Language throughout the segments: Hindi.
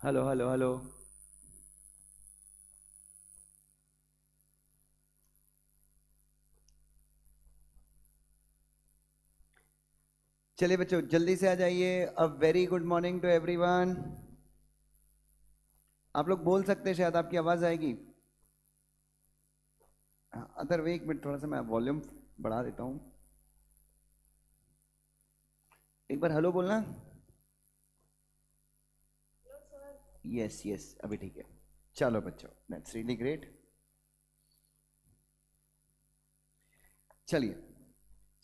Hello hello hello. चलिए बच्चों जल्दी से आ जाइए। A very good morning to everyone. आप लोग बोल सकते हैं, शायद आपकी आवाज़ आएगी। अदर वे, एक मिनट, थोड़ा सा मैं वॉल्यूम बढ़ा देता हूँ। एक बार हेलो बोलना। यस यस, अभी ठीक है। चलो बच्चों, दैट्स रियली ग्रेट। चलिए,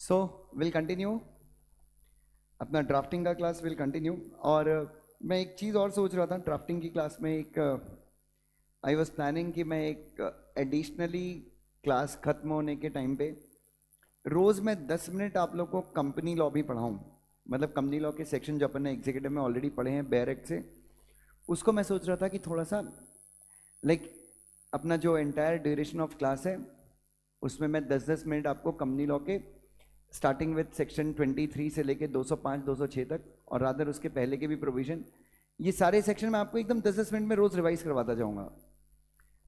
सो विल कंटिन्यू अपना ड्राफ्टिंग का क्लास विल कंटिन्यू। और मैं एक चीज़ और सोच रहा था ड्राफ्टिंग की क्लास में। एक आई वॉज प्लानिंग कि मैं एक एडिशनली क्लास खत्म होने के टाइम पे रोज़ मैं 10 मिनट आप लोग को कंपनी लॉ भी पढ़ाऊँ। मतलब कंपनी लॉ के सेक्शन जो अपन ने एग्जीक्यूटिव में ऑलरेडी पढ़े हैं बेयर एक्ट से, उसको मैं सोच रहा था कि थोड़ा सा लाइक अपना जो एंटायर ड्यूरेशन ऑफ क्लास है उसमें मैं 10-10 मिनट आपको कंपनी लॉ के स्टार्टिंग विद सेक्शन 23 से लेके 205-206 तक, और रादर उसके पहले के भी प्रोविजन, ये सारे सेक्शन मैं आपको एकदम 10-10 मिनट में रोज़ रिवाइज करवाता जाऊँगा।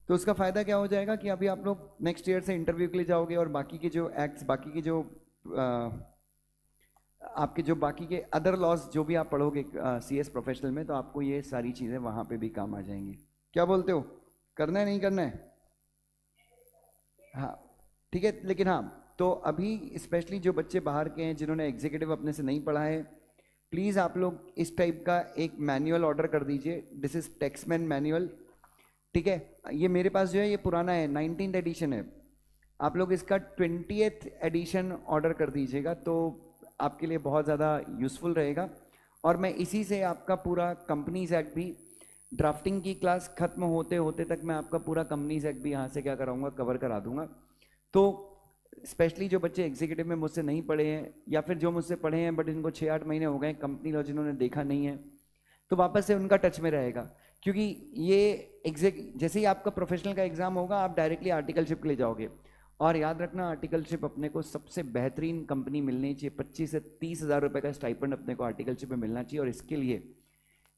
तो उसका फ़ायदा क्या हो जाएगा कि अभी आप लोग नेक्स्ट ईयर से इंटरव्यू के लिए जाओगे और बाकी के जो एक्ट्स, बाकी के जो आपके जो बाकी के अदर लॉज जो भी आप पढ़ोगे सीएस प्रोफेशनल में, तो आपको ये सारी चीज़ें वहाँ पे भी काम आ जाएंगी। क्या बोलते हो, करना है नहीं करना है? हाँ ठीक है। लेकिन हाँ, तो अभी स्पेशली जो बच्चे बाहर के हैं जिन्होंने एग्जीक्यूटिव अपने से नहीं पढ़ा है, प्लीज़ आप लोग इस टाइप का एक मैनुअल ऑर्डर कर दीजिए। This is Taxmann manual. ठीक है, ये मेरे पास जो है ये पुराना है, 19th एडिशन है। आप लोग इसका 20th एडिशन ऑर्डर कर दीजिएगा तो आपके लिए बहुत ज़्यादा यूज़फुल रहेगा। और मैं इसी से आपका पूरा कंपनीज एक्ट भी, ड्राफ्टिंग की क्लास खत्म होते होते तक मैं आपका पूरा कंपनीज एक्ट भी यहाँ से क्या कराऊंगा, कवर करा दूंगा। तो स्पेशली जो बच्चे एग्जीक्यूटिव में मुझसे नहीं पढ़े हैं, या फिर जो मुझसे पढ़े हैं बट इनको 6-8 महीने हो गए कंपनी लॉ जिन्होंने देखा नहीं है, तो वापस से उनका टच में रहेगा। क्योंकि ये जैसे ही आपका प्रोफेशनल का एग्जाम होगा आप डायरेक्टली आर्टिकलशिप के लिए जाओगे। और याद रखना, आर्टिकलशिप अपने को सबसे बेहतरीन कंपनी मिलनी चाहिए। 25 से 30 हज़ार रुपये का स्टाइपेंड अपने को आर्टिकलशिप में मिलना चाहिए। और इसके लिए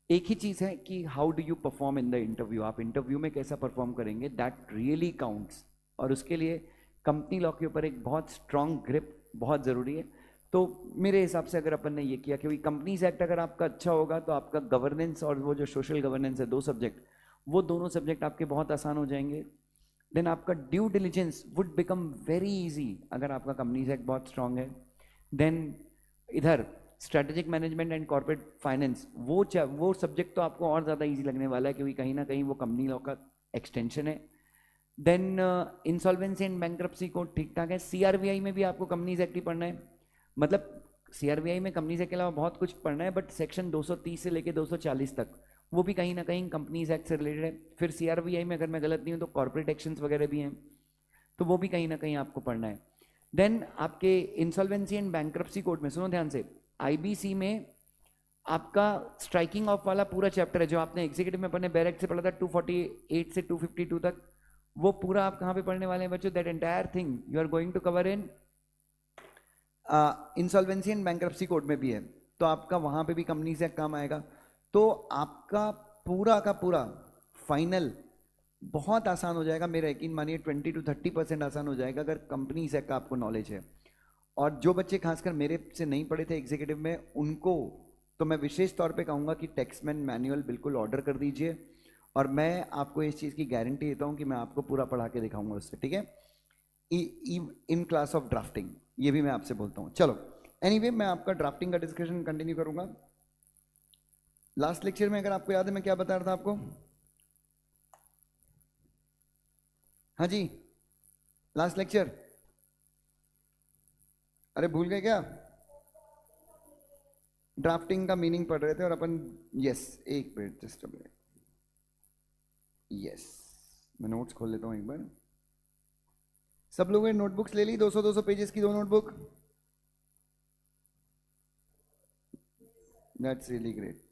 एक ही चीज़ है कि how do you perform in the interview. आप इंटरव्यू में कैसा परफॉर्म करेंगे, दैट रियली काउंट्स। और उसके लिए कंपनी लॉ के ऊपर एक बहुत स्ट्रांग ग्रिप बहुत ज़रूरी है। तो मेरे हिसाब से अगर अपन ने ये किया, क्योंकि कंपनीज एक्ट अगर आपका अच्छा होगा तो आपका गवर्नेंस और वो जो सोशल गवर्नेंस है, दो सब्जेक्ट, वो दोनों सब्जेक्ट आपके बहुत आसान हो जाएंगे। देन आपका due diligence would become very easy अगर आपका कंपनीज एक्ट बहुत स्ट्रांग है। देन इधर strategic management and corporate finance, वो सब्जेक्ट तो आपको और ज़्यादा इजी लगने वाला है, क्योंकि कहीं ना कहीं वो कंपनी लॉ का एक्सटेंशन है। Then insolvency and bankruptcy code ठीक ठाक है। सीआरबीआई में भी आपको कंपनीज एक्ट ही पढ़ना है। मतलब सीआरबीआई में कंपनीज एक्ट के अलावा बहुत कुछ पढ़ना है, बट सेक्शन 230 से लेके 240 तक वो भी कहीं ना कहीं कंपनीज एक्ट से रिलेटेड है। फिर सीआरबीआई में अगर मैं गलत नहीं हूँ तो कॉर्पोरेट एक्शंस वगैरह भी हैं, तो वो भी कहीं ना कहीं आपको पढ़ना है। देन आपके इंसॉल्वेंसी एंड बैंक्रप्सी कोड में, सुनो ध्यान से, आईबीसी में आपका स्ट्राइकिंग ऑफ वाला पूरा चैप्टर है जो आपने एग्जीक्यूटिव में पढ़ने बैरेक्ट से पढ़ा था 248 से 252 तक, वो पूरा आप कहाँ पे पढ़ने वाले हैं बच्चों? That entire thing you are going to cover in insolvency and bankruptcy code में भी है। तो आपका वहाँ पे भी कंपनी से काम आएगा। तो आपका पूरा का पूरा फाइनल बहुत आसान हो जाएगा। मेरा यकीन मानिए 20 to 30% आसान हो जाएगा अगर कंपनी से का आपको नॉलेज है। और जो बच्चे खासकर मेरे से नहीं पढ़े थे एग्जीक्यूटिव में, उनको तो मैं विशेष तौर पे कहूँगा कि टेक्समैन मैनुअल बिल्कुल ऑर्डर कर दीजिए। और मैं आपको इस चीज़ की गारंटी देता हूँ कि मैं आपको पूरा पढ़ा के दिखाऊंगा उससे, ठीक है, इन क्लास ऑफ ड्राफ्टिंग। ये भी मैं आपसे बोलता हूँ। चलो एनीवे, मैं आपका ड्राफ्टिंग का डिस्कशन कंटिन्यू करूंगा। लास्ट लेक्चर में अगर आपको याद है मैं क्या बता रहा था आपको? हाँ जी, लास्ट लेक्चर, अरे भूल गए क्या? ड्राफ्टिंग का मीनिंग पढ़ रहे थे और अपन, यस, एक minute, just a minute, yes, मैं नोट्स खोल लेता हूँ एक बार। सब लोगों ने नोटबुक्स ले ली? 200-200 पेजेस की दो नोटबुक? That's really great.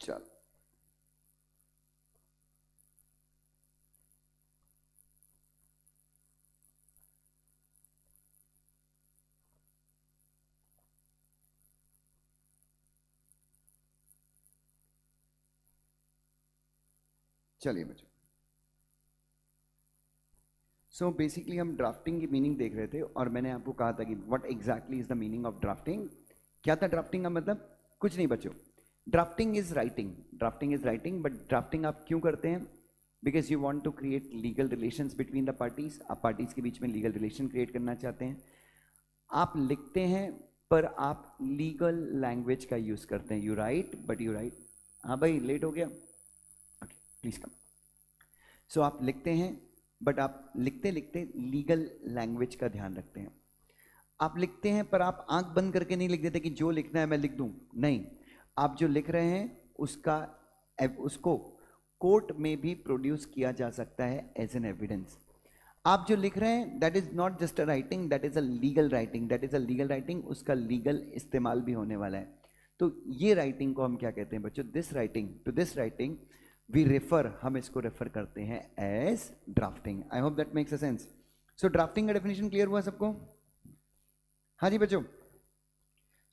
चल, चलिए बच्चों, सो बेसिकली हम ड्राफ्टिंग की मीनिंग देख रहे थे और मैंने आपको कहा था कि what exactly is the meaning of drafting. क्या था ड्राफ्टिंग का मतलब? कुछ नहीं बच्चों, drafting is writing, drafting is writing. But drafting आप क्यों करते हैं? Because you want to create legal relations between the parties. आप पार्टीज के बीच में लीगल रिलेशन क्रिएट करना चाहते हैं। आप लिखते हैं पर आप लीगल लैंग्वेज का यूज करते हैं। You right but you right, हाँ भाई लेट हो गया, ओके प्लीज कम। सो आप लिखते हैं बट आप लिखते लिखते लीगल लैंग्वेज का ध्यान रखते हैं। आप लिखते हैं पर आप आंख बंद करके नहीं लिख देते कि जो लिखना है मैं लिख दूं, नहीं। आप जो लिख रहे हैं उसको कोर्ट में भी प्रोड्यूस किया जा सकता है एज एन एविडेंस। आप जो लिख रहे हैं that is not just a writing, that is a legal writing, that is a legal writing, उसका लीगल इस्तेमाल भी होने वाला है। तो ये राइटिंग को हम क्या कहते हैं बच्चों? This writing, to this writing we refer, हम इसको रेफर करते हैं as drafting. I hope that makes a sense. So drafting का डेफिनेशन क्लियर हुआ सबको? हाँ जी बच्चों।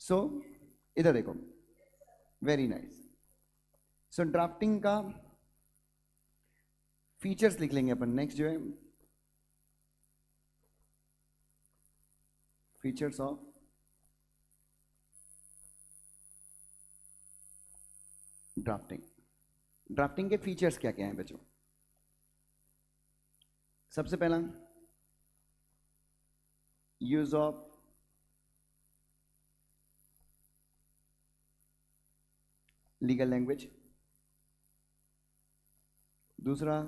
सो इधर देखो, वेरी नाइस। सो ड्राफ्टिंग का फीचर्स लिख लेंगे अपन। नेक्स्ट जो है फीचर्स ऑफ ड्राफ्टिंग। ड्राफ्टिंग के फीचर्स क्या क्या हैं बच्चों? सबसे पहला यूज ऑफ लीगल लैंग्वेज। दूसरा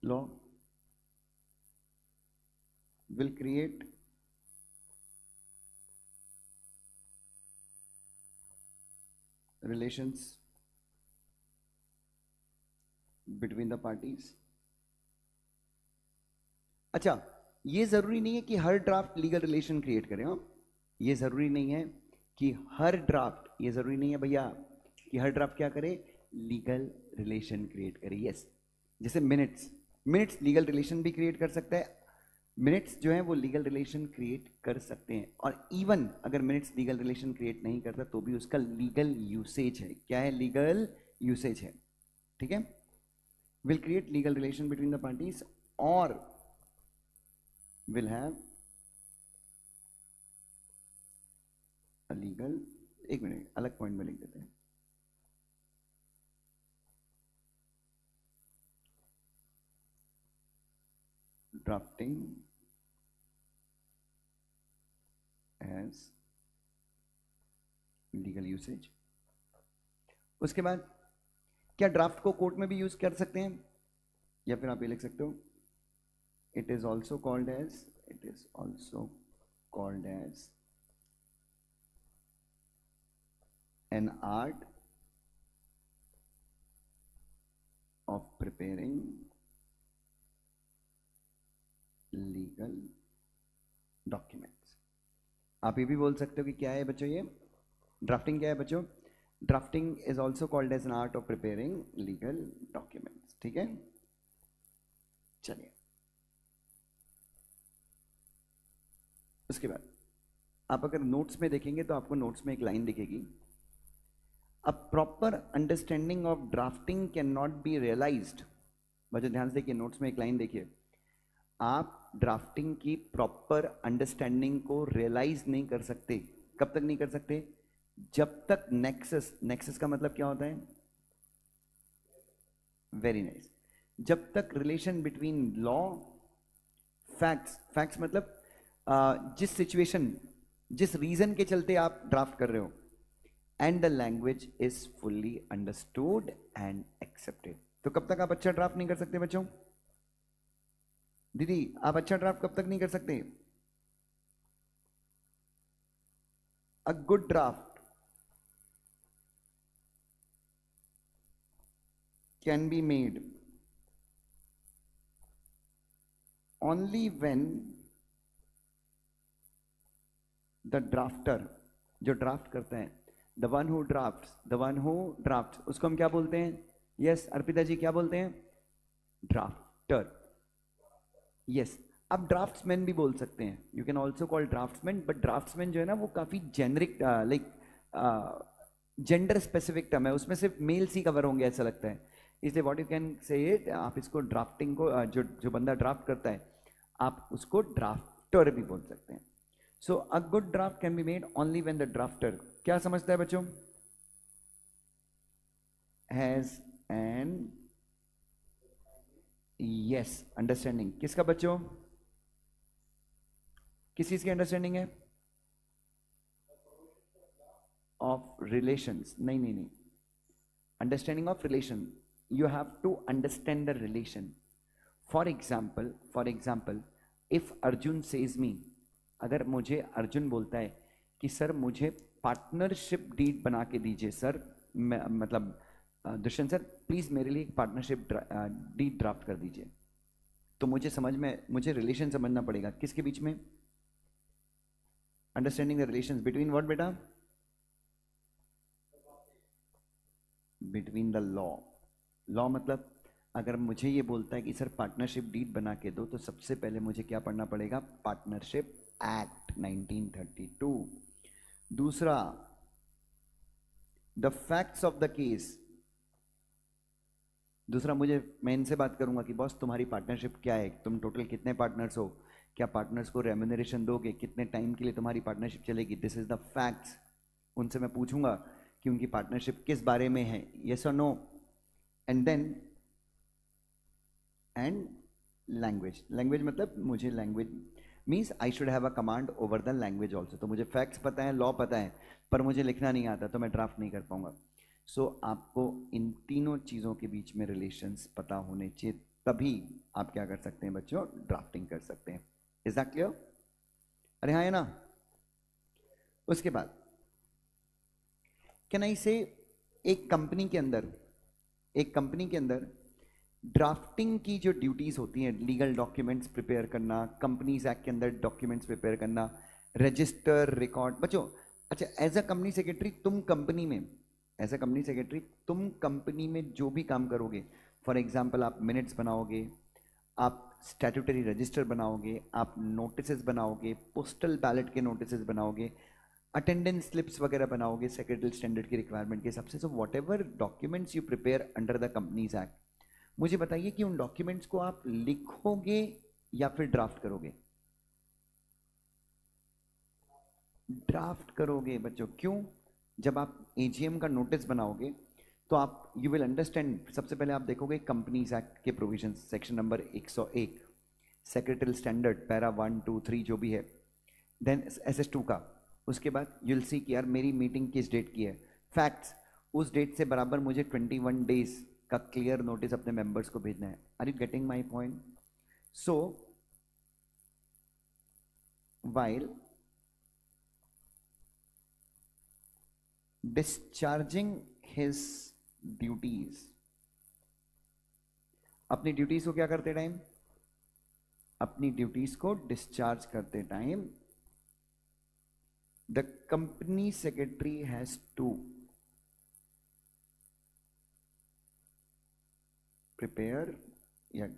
law will create relations between the parties। अच्छा, ये जरूरी नहीं है कि हर ड्राफ्ट लीगल रिलेशन क्रिएट करे। हाँ, ये जरूरी नहीं है कि हर ड्राफ्ट, ये जरूरी नहीं है भैया कि हर ड्राफ्ट क्या करे? लीगल रिलेशन क्रिएट करे। यस, जैसे मिनट्स लीगल रिलेशन भी क्रिएट कर सकता है। मिनट्स जो है वो लीगल रिलेशन क्रिएट कर सकते हैं। और इवन अगर मिनट्स लीगल रिलेशन क्रिएट नहीं करता तो भी उसका लीगल यूसेज है। क्या है? लीगल यूसेज है। ठीक है, will create legal relation between the parties और विल हैव अ लीगल, एक मिनट अलग पॉइंट में लिख देते हैं। Drafting as legal usage. उसके बाद क्या ड्राफ्ट को कोर्ट में भी यूज कर सकते हैं? या फिर आप ये लिख सकते हो, it is also called as an art of preparing legal documents. आप ये भी बोल सकते हो कि क्या है बच्चों, ये ड्राफ्टिंग क्या है बच्चों? Drafting is also called as an art of preparing legal documents. ठीक है, चलिए उसके बाद आप अगर नोट्स में देखेंगे तो आपको नोट्स में एक लाइन दिखेगी, a proper understanding of drafting cannot be realised. बच्चों ध्यान से देखिए, नोट्स में एक लाइन देखिए, आप ड्राफ्टिंग की प्रॉपर अंडरस्टैंडिंग को रियलाइज नहीं कर सकते। कब तक नहीं कर सकते? जब तक नेक्सस का मतलब क्या होता है? Very nice. जब तक रिलेशन बिटवीन लॉ, फैक्ट्स मतलब जिस सिचुएशन, जिस रीजन के चलते आप ड्राफ्ट कर रहे हो, and the language is fully understood and accepted. तो कब तक आप अच्छा ड्राफ्ट नहीं कर सकते बच्चों? दीदी आप अच्छा ड्राफ्ट कब तक नहीं कर सकते? अ good draft can be made only when the drafter, जो ड्राफ्ट करता है, द वन हु ड्राफ्ट, उसको हम क्या बोलते हैं? यस अर्पिता जी क्या बोलते हैं? ड्राफ्टर। यस, आप ड्राफ्ट्समैन भी बोल सकते हैं, you can also call draughtsman, but draughtsman जो है ना वो काफ़ी generic like gender specific term है, उसमें सिर्फ मेल्स ही कवर होंगे ऐसा लगता है, इसलिए what you can say it, आप इसको ड्राफ्टिंग को जो जो बंदा ड्राफ्ट करता है आप उसको ड्राफ्टर भी बोल सकते हैं. So a good draft can be made only when the drafter, क्या समझता है बच्चों, हैज एन यस अंडरस्टैंडिंग. किसका बच्चों, किस चीज की अंडरस्टैंडिंग है, ऑफ रिलेशंस, नहीं नहीं नहीं, understanding of relation, you have to understand the relation. For example if Arjun says me, अगर मुझे अर्जुन बोलता है कि सर मुझे पार्टनरशिप डीड बना के दीजिए सर, मतलब दुष्यंत सर प्लीज मेरे लिए एक पार्टनरशिप डीड ड्राफ्ट कर दीजिए, तो मुझे समझ में, मुझे रिलेशन समझना पड़ेगा किसके बीच में, understanding the relations between what बेटा, बिटवीन द लॉ. लॉ मतलब अगर मुझे ये बोलता है कि सर पार्टनरशिप डीड बना के दो, तो सबसे पहले मुझे क्या पढ़ना पड़ेगा, पार्टनरशिप एक्ट 1932. दूसरा the facts of the case, दूसरा मैं इनसे बात करूंगा कि बॉस तुम्हारी पार्टनरशिप क्या है, तुम टोटल कितने पार्टनर्स हो, क्या पार्टनर्स को रेम्यूनरेशन दोगे, कितने टाइम के लिए तुम्हारी पार्टनरशिप चलेगी, दिस इज द फैक्ट्स. उनसे मैं पूछूंगा कि उनकी पार्टनरशिप किस बारे में है, यस और no. And then and language, language मतलब मुझे language means I should have a command over the language also. तो मुझे फैक्ट्स पता है, लॉ पता है, पर मुझे लिखना नहीं आता, तो मैं ड्राफ्ट नहीं कर पाऊंगा. सो आपको इन तीनों चीज़ों के बीच में रिलेशंस पता होने चाहिए, तभी आप क्या कर सकते हैं बच्चों, ड्राफ्टिंग कर सकते हैं. इज दैट क्लियर, अरे हाँ है ना. उसके बाद कैन आई से, एक कंपनी के अंदर ड्राफ्टिंग की जो ड्यूटीज होती हैं, लीगल डॉक्यूमेंट्स प्रिपेयर करना, कंपनीज एक्ट के अंदर डॉक्यूमेंट्स प्रिपेयर करना, रजिस्टर रिकॉर्ड. बच्चों अच्छा, एज अ कंपनी सेक्रेटरी तुम कंपनी में जो भी काम करोगे, फॉर एग्जाम्पल आप मिनट्स बनाओगे, आप स्टैट्यूटरी रजिस्टर बनाओगे, आप नोटिसेस बनाओगे, पोस्टल बैलेट के नोटिसेस बनाओगे, अटेंडेंस स्लिप्स वगैरह बनाओगे सेक्रेटरी स्टैंडर्ड की रिक्वायरमेंट के हिसाब से. So what ever documents you prepare under the companies act, मुझे बताइए कि उन डॉक्यूमेंट्स को आप लिखोगे या फिर ड्राफ्ट करोगे, ड्राफ्ट करोगे बच्चों. क्यों, जब आप एजीएम का नोटिस बनाओगे तो आप यू विल अंडरस्टैंड, सबसे पहले आप देखोगे कंपनीज एक्ट के provision, section number 101, secretary standard para 1 2 3 जो भी है, देन SS2 का. उसके बाद यू विल सी कि यार मेरी मीटिंग किस डेट की है, फैक्ट्स, उस डेट से बराबर मुझे 21 डेज का क्लियर नोटिस अपने मेंबर्स को भेजना है. Are you getting my point. So while discharging his duties, अपनी ड्यूटीज को क्या करते टाइम, अपनी ड्यूटीज को डिस्चार्ज करते time the company secretary has to prepare yeah,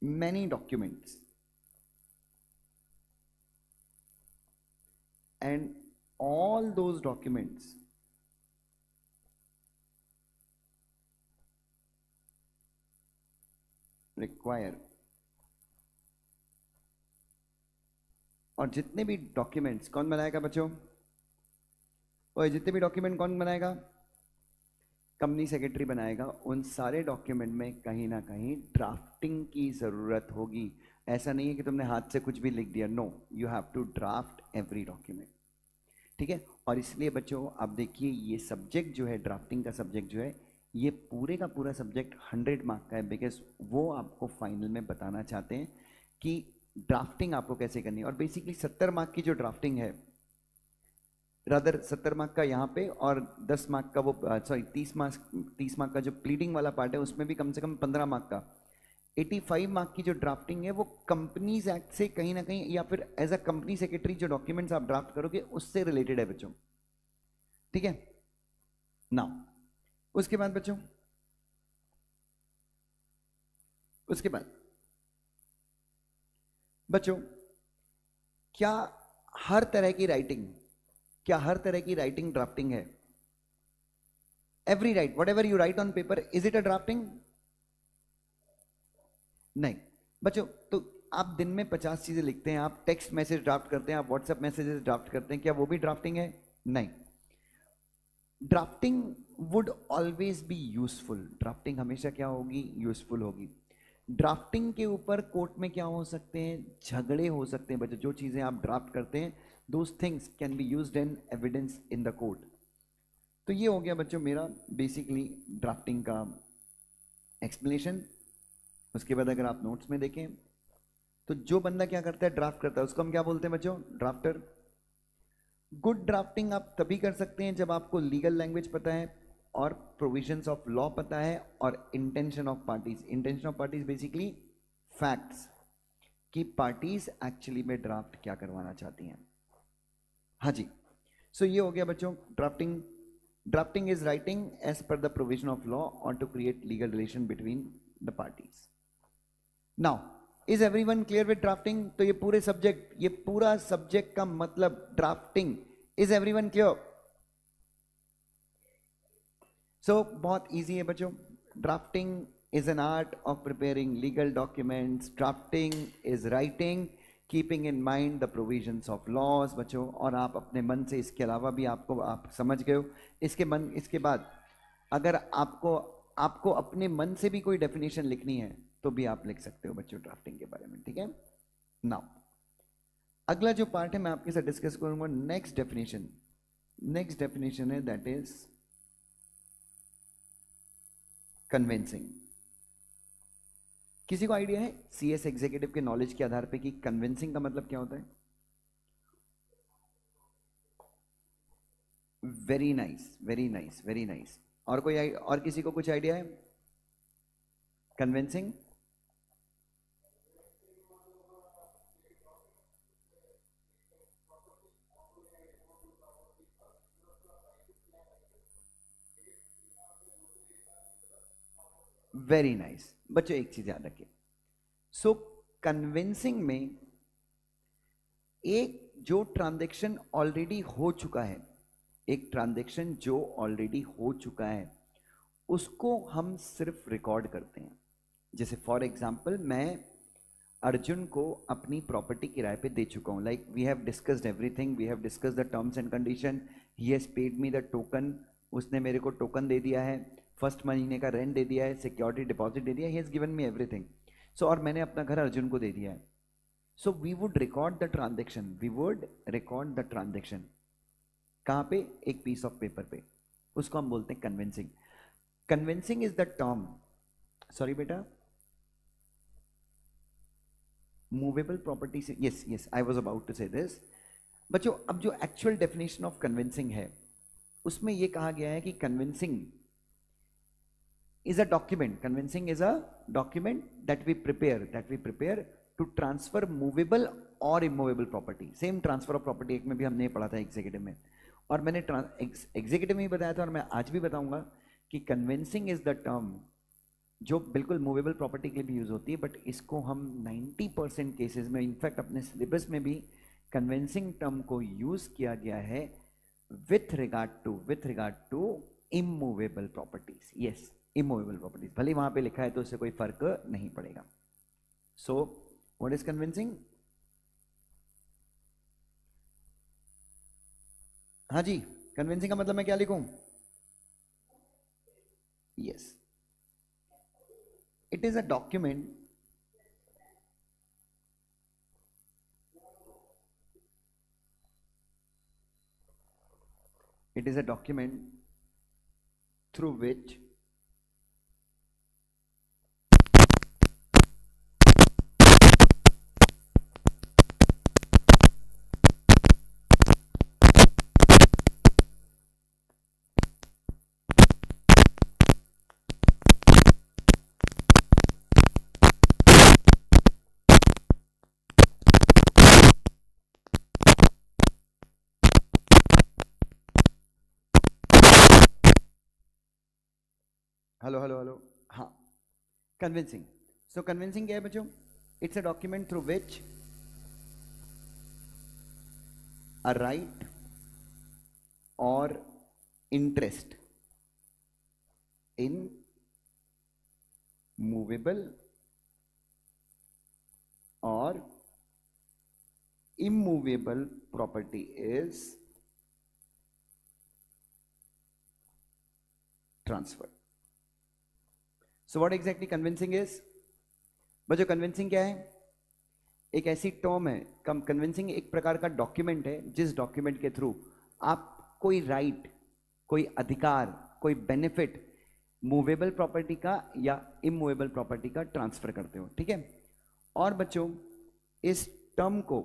many documents, and all those documents require, और जितने भी डॉक्यूमेंट्स कौन बनाएगा बच्चों, और जितने भी डॉक्यूमेंट कौन बनाएगा, कंपनी सेक्रेटरी बनाएगा. उन सारे डॉक्यूमेंट में कहीं ना कहीं ड्राफ्टिंग की ज़रूरत होगी. ऐसा नहीं है कि तुमने हाथ से कुछ भी लिख दिया, no, you have to draft every document. ठीक है, और इसलिए बच्चों आप देखिए ये सब्जेक्ट जो है, ड्राफ्टिंग का सब्जेक्ट जो है, ये पूरे का पूरा सब्जेक्ट 100 मार्क का है, बिकॉज वो आपको फाइनल में बताना चाहते हैं कि ड्राफ्टिंग आपको कैसे करनी है. और बेसिकली 70 मार्क की जो ड्राफ्टिंग है, रादर 70 मार्क का यहाँ पे, और 10 मार्क का वो 30 मार्क का जो प्लीडिंग वाला पार्ट है, उसमें भी कम से कम 15 मार्क का, 85 मार्क की जो ड्राफ्टिंग है वो कंपनीज एक्ट से कहीं ना कहीं, या फिर एज अ कंपनी सेक्रेटरी जो डॉक्यूमेंट्स आप ड्राफ्ट करोगे उससे रिलेटेड है बच्चों. ठीक है ना. उसके बाद बच्चों उसके बाद बच्चों, क्या हर तरह की राइटिंग ड्राफ्टिंग है? Every right, what ever you right on paper, is it a drafting? नहीं बच्चों, तो आप दिन में 50 चीजें लिखते हैं, आप टेक्स्ट मैसेज ड्राफ्ट करते हैं, आप व्हाट्सएप मैसेजेस ड्राफ्ट करते हैं, क्या वो भी ड्राफ्टिंग है? नहीं। Drafting would always be useful, drafting हमेशा क्या होगी? यूजफुल होगी। ड्राफ्टिंग के ऊपर कोर्ट में क्या हो सकते हैं? झगड़े हो सकते हैं बच्चों। जो चीजें आप ड्राफ्ट करते हैं, those things can be used in evidence in the court. तो ये हो गया बच्चों मेरा बेसिकली ड्राफ्टिंग का एक्सप्लेनेशन। उसके बाद अगर आप नोट्स में देखें तो जो बंदा क्या करता है, ड्राफ्ट करता है, उसको हम क्या बोलते हैं बच्चों? ड्राफ्टर। गुड ड्राफ्टिंग आप तभी कर सकते हैं जब आपको लीगल लैंग्वेज पता है और प्रोविजंस ऑफ लॉ पता है और intention of parties. Intention of parties basically facts कि पार्टीज एक्चुअली में ड्राफ्ट क्या करवाना चाहती हैं। हाँ जी, सो ये हो गया बच्चों drafting. Drafting is writing as per the provision of law और to create legal relation between the parties. Now is everyone clear with drafting? तो ये पूरा सब्जेक्ट का मतलब drafting. Is everyone clear? So बहुत इजी है बच्चों। Drafting is an art of preparing legal documents. Drafting is writing keeping in mind the provisions of laws बच्चों। और आप अपने मन से इसके अलावा भी आप समझ गए हो। इसके बाद अगर आपको अपने मन से भी कोई डेफिनेशन लिखनी है तो भी आप लिख सकते हो बच्चों ड्राफ्टिंग के बारे में, ठीक है। नाउ अगला जो पार्ट है मैं आपके साथ डिस्कस करूंगा नेक्स्ट डेफिनेशन है दैट इज कन्विंसिंग। किसी को आइडिया है सीएस एग्जीक्यूटिव के नॉलेज के आधार पे कि कन्विंसिंग का मतलब क्या होता है? Very nice, very nice, very nice. और किसी को कुछ आइडिया है कन्विंसिंग? वेरी नाइस बच्चों, एक चीज याद रखिए। सो कन्विंसिंग में एक जो ट्रांजैक्शन ऑलरेडी हो चुका है, उसको हम सिर्फ रिकॉर्ड करते हैं। जैसे फॉर एग्जाम्पल मैं अर्जुन को अपनी प्रॉपर्टी किराए पे दे चुका हूँ। Like we have discussed everything, we have discussed the terms and condition, he has paid me the token, उसने मेरे को टोकन दे दिया है, फर्स्ट महीने का रेंट दे दिया है, सिक्योरिटी डिपॉजिट दे दिया है, he has given me everything. So और मैंने अपना घर अर्जुन को दे दिया है। So we would record the transaction, कहाँ पे? एक पीस ऑफ पेपर पे। उसको हम बोलते हैं conveyancing. Conveyancing is the term, sorry बेटा, मूवेबल प्रॉपर्टी से, yes I was about to say this. बच्चों अब जो एक्चुअल डेफिनेशन ऑफ कन्विंसिंग है उसमें यह कहा गया है कि convincing is a document that we prepare to transfer movable or immovable property। Same transfer of property एक में भी हमने पढ़ा था एग्जीक्यूटिव में, और मैंने एग्जीक्यूटिव में ही बताया था और मैं आज भी बताऊंगा कि कन्विंसिंग इज द टर्म जो बिल्कुल मूवेबल प्रॉपर्टी के लिए भी यूज होती है, बट इसको हम 90% केसेस में, इनफैक्ट अपने सिलेबस में भी कन्विंसिंग टर्म को यूज किया गया है with regard to immovable properties. Yes, immovable properties, भले वहां पे लिखा है तो उससे कोई फर्क नहीं पड़ेगा। So what is convincing? हाँ जी, कन्विंसिंग का मतलब मैं क्या लिखूं? Yes, it is a document through which hello, हाँ, कन्विंसिंग। सो कन्विंसिंग क्या है बच्चों? It's a document through which a right और इंटरेस्ट इन मूवेबल और immovable property is transferred. So what exactly convincing is? बच्चों convincing क्या है? एक ऐसी टर्म है, कन्विंसिंग एक प्रकार का डॉक्यूमेंट है जिस डॉक्यूमेंट के थ्रू आप कोई राइट, कोई अधिकार, कोई बेनिफिट मूवेबल प्रॉपर्टी का या इमूवेबल प्रॉपर्टी का ट्रांसफर करते हो, ठीक है? और बच्चों इस टर्म को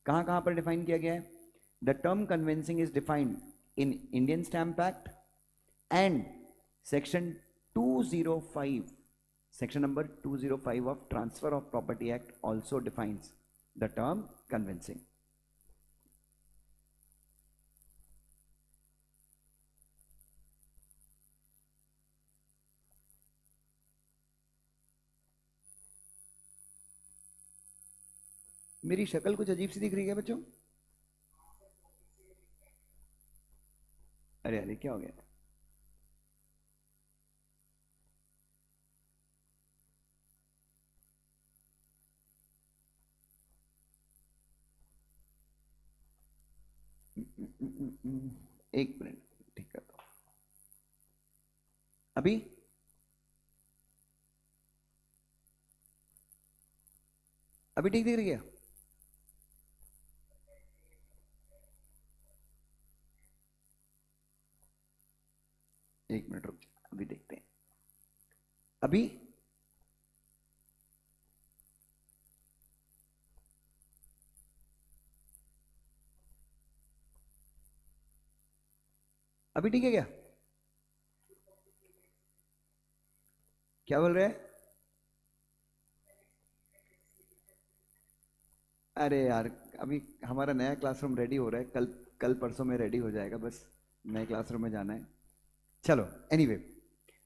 कहां कहां पर डिफाइन किया गया है? The term convincing is defined in Indian stamp act and section 205, section number 205 of transfer of property act also defines the term convincing. मेरी शक्ल कुछ अजीब सी दिख रही है बच्चों? अरे अरे क्या हो गया? एक मिनट, ठीक है। तो अभी अभी ठीक दिख रही है? एक मिनट रुक, अभी देखते हैं। अभी अभी ठीक है क्या? क्या बोल रहे हैं? अरे यार अभी हमारा नया क्लासरूम रेडी हो रहा है, कल कल परसों में रेडी हो जाएगा, बस नए क्लासरूम में जाना है। चलो एनीवे,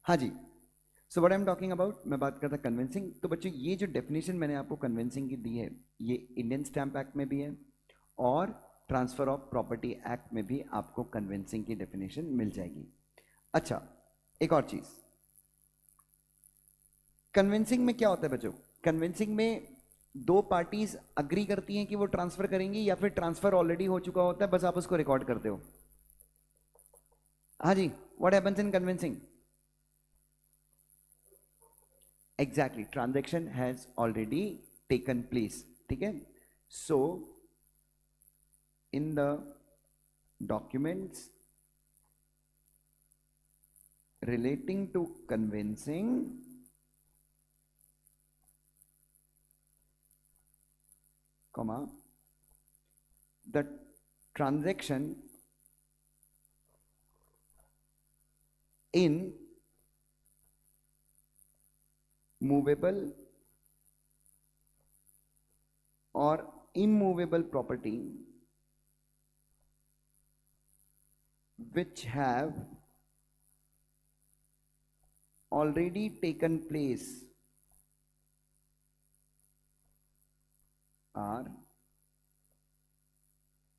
हाँ जी। So what I am talking about, मैं बात करता कन्विंसिंग। तो बच्चों ये जो डेफिनेशन मैंने आपको कन्विंसिंग की दी है, ये इंडियन स्टैम्प एक्ट में भी है और ट्रांसफर ऑफ प्रॉपर्टी एक्ट में भी आपको कन्विंसिंग की डेफिनेशन मिल जाएगी। अच्छा, एक और चीज, कन्विंसिंग में क्या होता है बच्चों? कन्विंसिंग में दो पार्टीज अग्री करती हैं कि वो ट्रांसफर करेंगी, या फिर ट्रांसफर ऑलरेडी हो चुका होता है, बस आप उसको रिकॉर्ड करते हो। हाँ जी, what happens in convincing? Exactly, transaction has already taken place, ठीक है? So in the documents relating to convincing, comma, the transaction in movable or immovable property which have already taken place are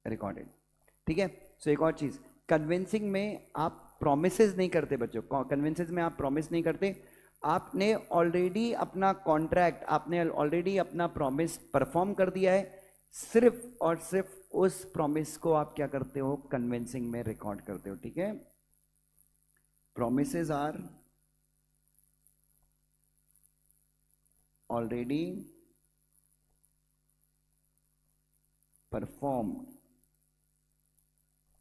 recorded, ठीक है? सो एक और चीज, कन्विंसिंग में आप प्रोमिसेस नहीं करते बच्चों, कन्विंसेस में आप प्रॉमिस नहीं करते। आपने ऑलरेडी अपना कॉन्ट्रैक्ट, आपने ऑलरेडी अपना प्रॉमिस परफॉर्म कर दिया है, सिर्फ और सिर्फ उस प्रॉमिस को आप क्या करते हो? कन्विंसिंग में रिकॉर्ड करते हो, ठीक है? Promises are already performed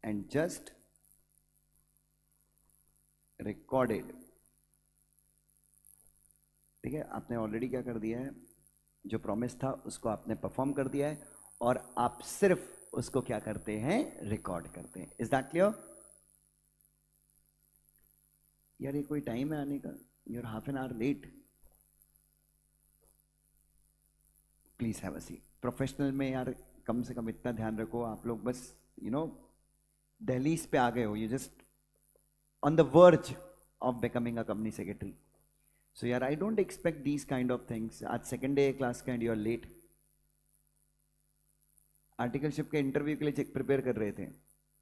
and just recorded, ठीक है? आपने ऑलरेडी क्या कर दिया है? जो प्रॉमिस था उसको आपने परफॉर्म कर दिया है और आप सिर्फ उसको क्या करते हैं? रिकॉर्ड करते हैं। Is that clear? यार ये कोई टाइम है आने का? You're half an hour late. Please have a seat. Professional में यार कम से कम इतना ध्यान रखो, आप लोग बस दहलीज पे आ गए हो, you just on the verge of becoming a company secretary. So यार I don't expect these kind of things. आज सेकेंड डे क्लास का and you are late. Articleship के इंटरव्यू के लिए चेक प्रिपेयर कर रहे थे.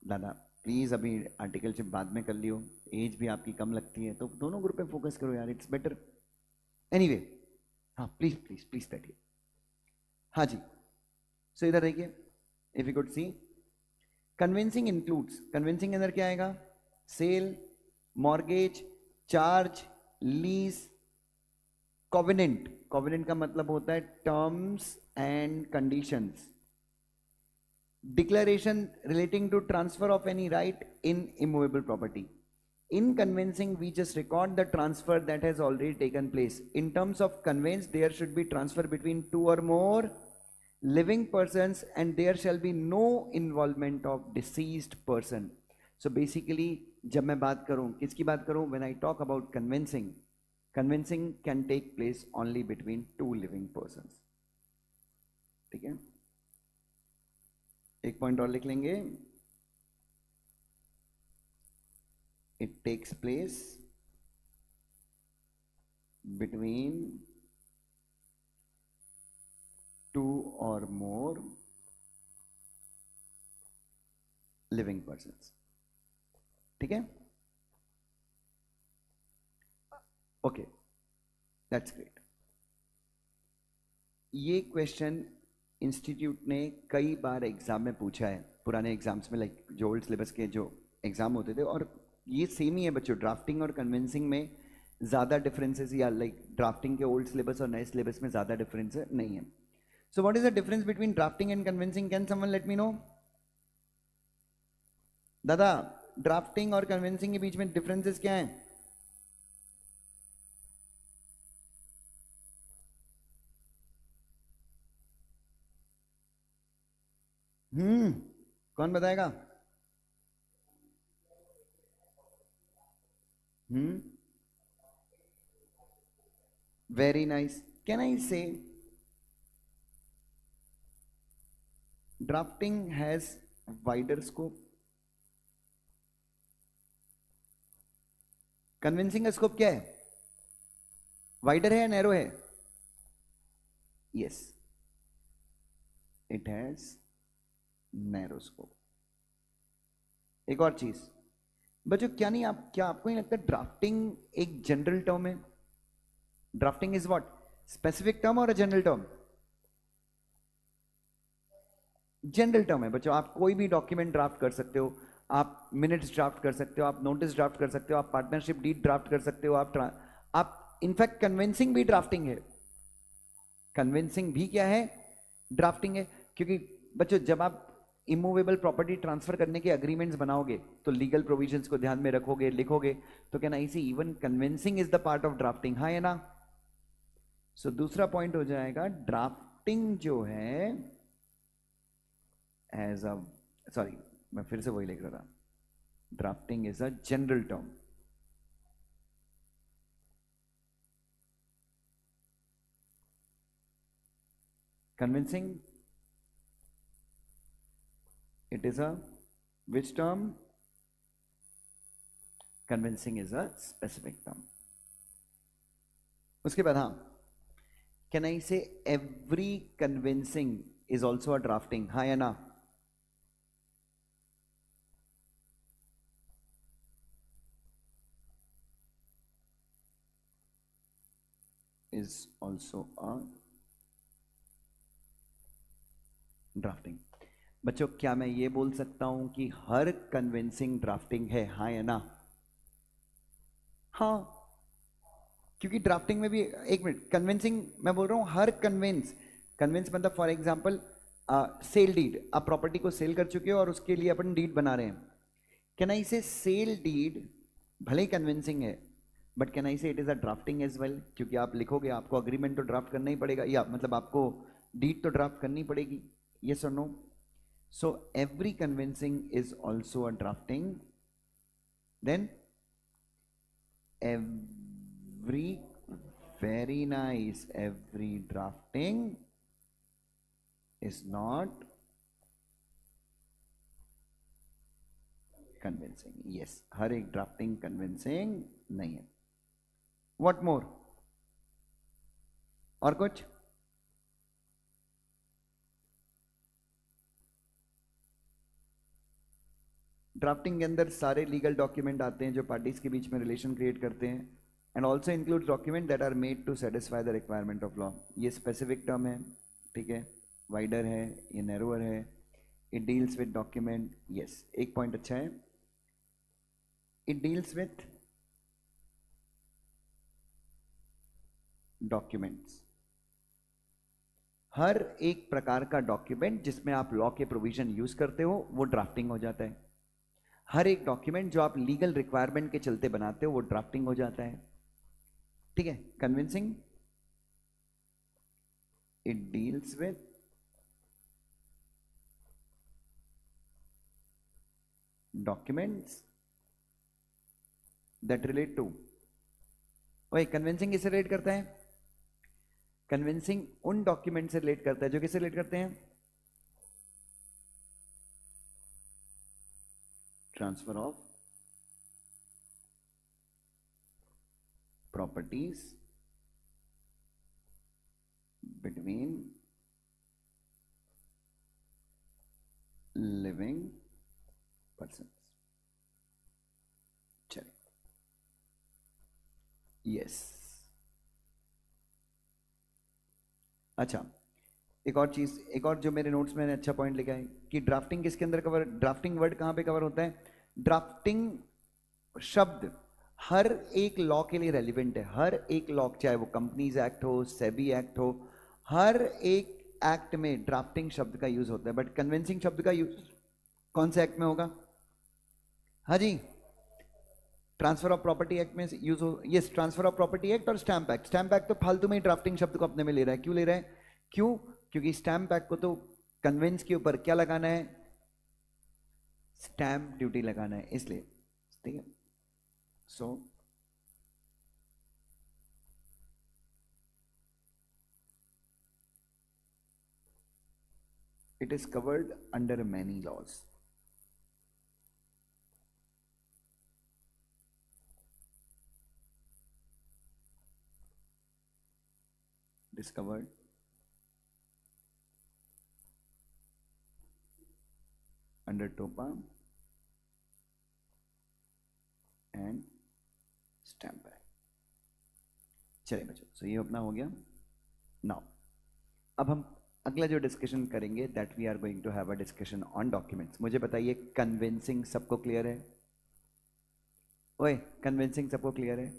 दादा प्लीज अभी आर्टिकलशिप बाद में कर लियो, एज भी आपकी कम लगती है, तो दोनों ग्रुप पे फोकस करो यार, इट्स बेटर. एनीवे, हाँ प्लीज प्लीज प्लीज बैठिए. हाँ जी, सो इधर देखिए, if you could see conveyancing includes, conveyancing के अंदर क्या आएगा? Sale, mortgage, charge, lease, covenant. Covenant का मतलब होता है terms and conditions. Declaration relating to transfer of any right in immovable property. In conveyancing, we just record the transfer that has already taken place. In terms of conveyance, there should be transfer between two or more living persons, and there shall be no involvement of deceased person. So basically, जब मैं बात करूं, किसकी बात करूं? When I talk about conveyancing, conveyancing can take place only between two living persons. ठीक है, एक पॉइंट और लिख लेंगे. It takes place between two और मोर लिविंग पर्सन्स. ठीक है, ओके, दैट्स ग्रेट. ये क्वेश्चन इंस्टीट्यूट ने कई बार एग्जाम में पूछा है, पुराने एग्जाम्स में, लाइक जो ओल्ड सिलेबस के जो एग्जाम होते थे. और ये सेम ही है बच्चों, ड्राफ्टिंग और कन्विंसिंग में ज़्यादा डिफरेंसेस, या लाइक ड्राफ्टिंग के ओल्ड सिलेबस और नए सिलेबस में ज़्यादा डिफरेंस नहीं है. So what is the difference between drafting and convincing? Can someone let me no? दादा, ड्राफ्टिंग और कन्विंसिंग के बीच में डिफरेंसेस क्या है? कौन बताएगा? Very nice. कैन आई से drafting has wider scope, convincing का स्कोप क्या है? वाइडर है या नैरो है? Yes, it has narrow scope. एक और चीज बच्चों, क्या आपको नहीं लगता ड्राफ्टिंग एक जनरल टर्म है? Drafting is what? Specific term और जनरल टर्म? जनरल टर्म है बच्चों. आप कोई भी डॉक्यूमेंट ड्राफ्ट कर सकते हो, आप मिनट्स ड्राफ्ट कर सकते हो, आप नोटिस ड्राफ्ट कर सकते हो, आप पार्टनरशिप डीड ड्राफ्ट कर सकते हो, आप इनफैक्ट कन्विंसिंग भी ड्राफ्टिंग है. कन्विंसिंग भी क्या है? ड्राफ्टिंग है. क्योंकि बच्चों जब आप इमूवेबल प्रॉपर्टी ट्रांसफर करने के अग्रीमेंट्स बनाओगे तो लीगल प्रोविजंस को ध्यान में रखोगे, लिखोगे, तो क्या ना इसी even convincing is the part of drafting. हाँ है ना? सो दूसरा पॉइंट हो जाएगा, ड्राफ्टिंग जो है एज अ, सॉरी मैं फिर से वही लिख रहा था, drafting is a general term. Convincing, it is a which term? Convincing is a specific term. उसके बाद हाँ, can I say every convincing is also a drafting? हाँ या ना? is also a drafting. बच्चों क्या मैं ये बोल सकता हूं कि हर कन्विंसिंग ड्राफ्टिंग है? हाँ या ना? हाँ, क्योंकि ड्राफ्टिंग में भी, एक मिनट, कन्विंसिंग मैं बोल रहा हूं हर कन्विंस मतलब फॉर एग्जांपल सेल डीड, आप प्रॉपर्टी को सेल कर चुके हो और उसके लिए अपन डीड बना रहे हैं. कैन आई से सेल डीड भले ही कन्विंसिंग है, but can I say it is a drafting as well? क्योंकि आप लिखोगे, आपको अग्रीमेंट तो ड्राफ्ट करना ही पड़ेगा, या मतलब आपको डीड तो ड्राफ्ट करनी पड़ेगी. यस और no? So every convincing is also a drafting. Then every, very nice, every drafting is not convincing. Yes, हर एक drafting convincing नहीं है. What more? और कुछ? ड्राफ्टिंग के अंदर सारे लीगल डॉक्यूमेंट आते हैं जो पार्टीज के बीच में रिलेशन क्रिएट करते हैं, and also include document that are made to satisfy the requirement of law. ये स्पेसिफिक टर्म है, ठीक है, वाइडर है, ये नैरोअर है, it deals with document. Yes, एक पॉइंट अच्छा है, इट डील्स विथ डॉक्यूमेंट्स। हर एक प्रकार का डॉक्यूमेंट जिसमें आप लॉ के प्रोविजन यूज करते हो वो ड्राफ्टिंग हो जाता है। हर एक डॉक्यूमेंट जो आप लीगल रिक्वायरमेंट के चलते बनाते हो वो ड्राफ्टिंग हो जाता है, ठीक है। Conveyancing, it deals with documents that relate to, वही कन्विंसिंग किससे रिलेट करता है? कन्विंसिंग उन डॉक्यूमेंट से रिलेट करता है जो किससे रिलेट करते हैं? Transfer of properties between living person. चलिए, यस। अच्छा, एक और चीज, एक और जो मेरे नोट्स में मैंने अच्छा पॉइंट लिखा है कि ड्राफ्टिंग किसके अंदर कवर, ड्राफ्टिंग वर्ड कहां पे कवर होता है? ड्राफ्टिंग शब्द हर एक लॉ के लिए रेलिवेंट है। हर एक लॉ, चाहे वो कंपनीज एक्ट हो, सेबी एक्ट हो, हर एक एक्ट में ड्राफ्टिंग शब्द का यूज होता है। बट कन्विंसिंग शब्द का यूज कौन से एक्ट में होगा? हाँ जी, ट्रांसफर ऑफ प्रॉपर्टी एक्ट में यूज हो। Yes, transfer of property act और स्टैंप एक्ट। स्टैंप एक्ट तो फालतू में ही ड्राफ्टिंग शब्द को अपने में ले रहा है। क्यों ले रहा है? क्यों? क्योंकि स्टैंप एक्ट को तो कन्वेंस के ऊपर क्या लगाना है? स्टैंप ड्यूटी लगाना है, इसलिए, ठीक है। सो it is covered under many laws. Discovered under TOPA and Stamp Act. चलिए बच्चों, सो ये अपना हो गया। नाउ अब हम अगला जो डिस्कशन करेंगे, that we are going to have a discussion on documents. मुझे बताइए, कन्विंसिंग सबको क्लियर है? ओए, कन्विंसिंग सबको क्लियर है?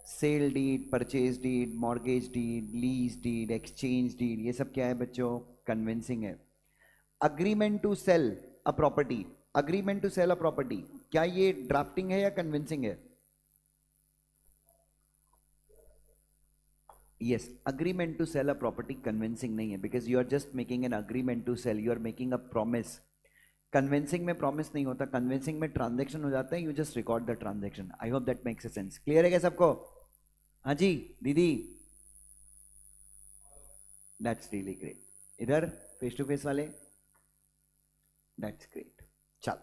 Sale deed, purchase deed, mortgage deed, lease deed, exchange deed, ये सब क्या है बच्चों? कन्विंसिंग है। Agreement to sell a property, agreement to sell a property, क्या ये ड्राफ्टिंग है या कन्विंसिंग है? Yes, agreement to sell a property conveyancing नहीं है, because you are just making an agreement to sell, you are making a promise. Convincing में प्रॉमिस नहीं होता, कन्विंसिंग में ट्रांजैक्शन हो जाता है, you just record the transaction. I hope that makes sense. Clear है क्या सबको? हाँ जी दीदी, दैट्स रियली ग्रेट। इधर फेस टू फेस वाले, दैट्स ग्रेट। चल,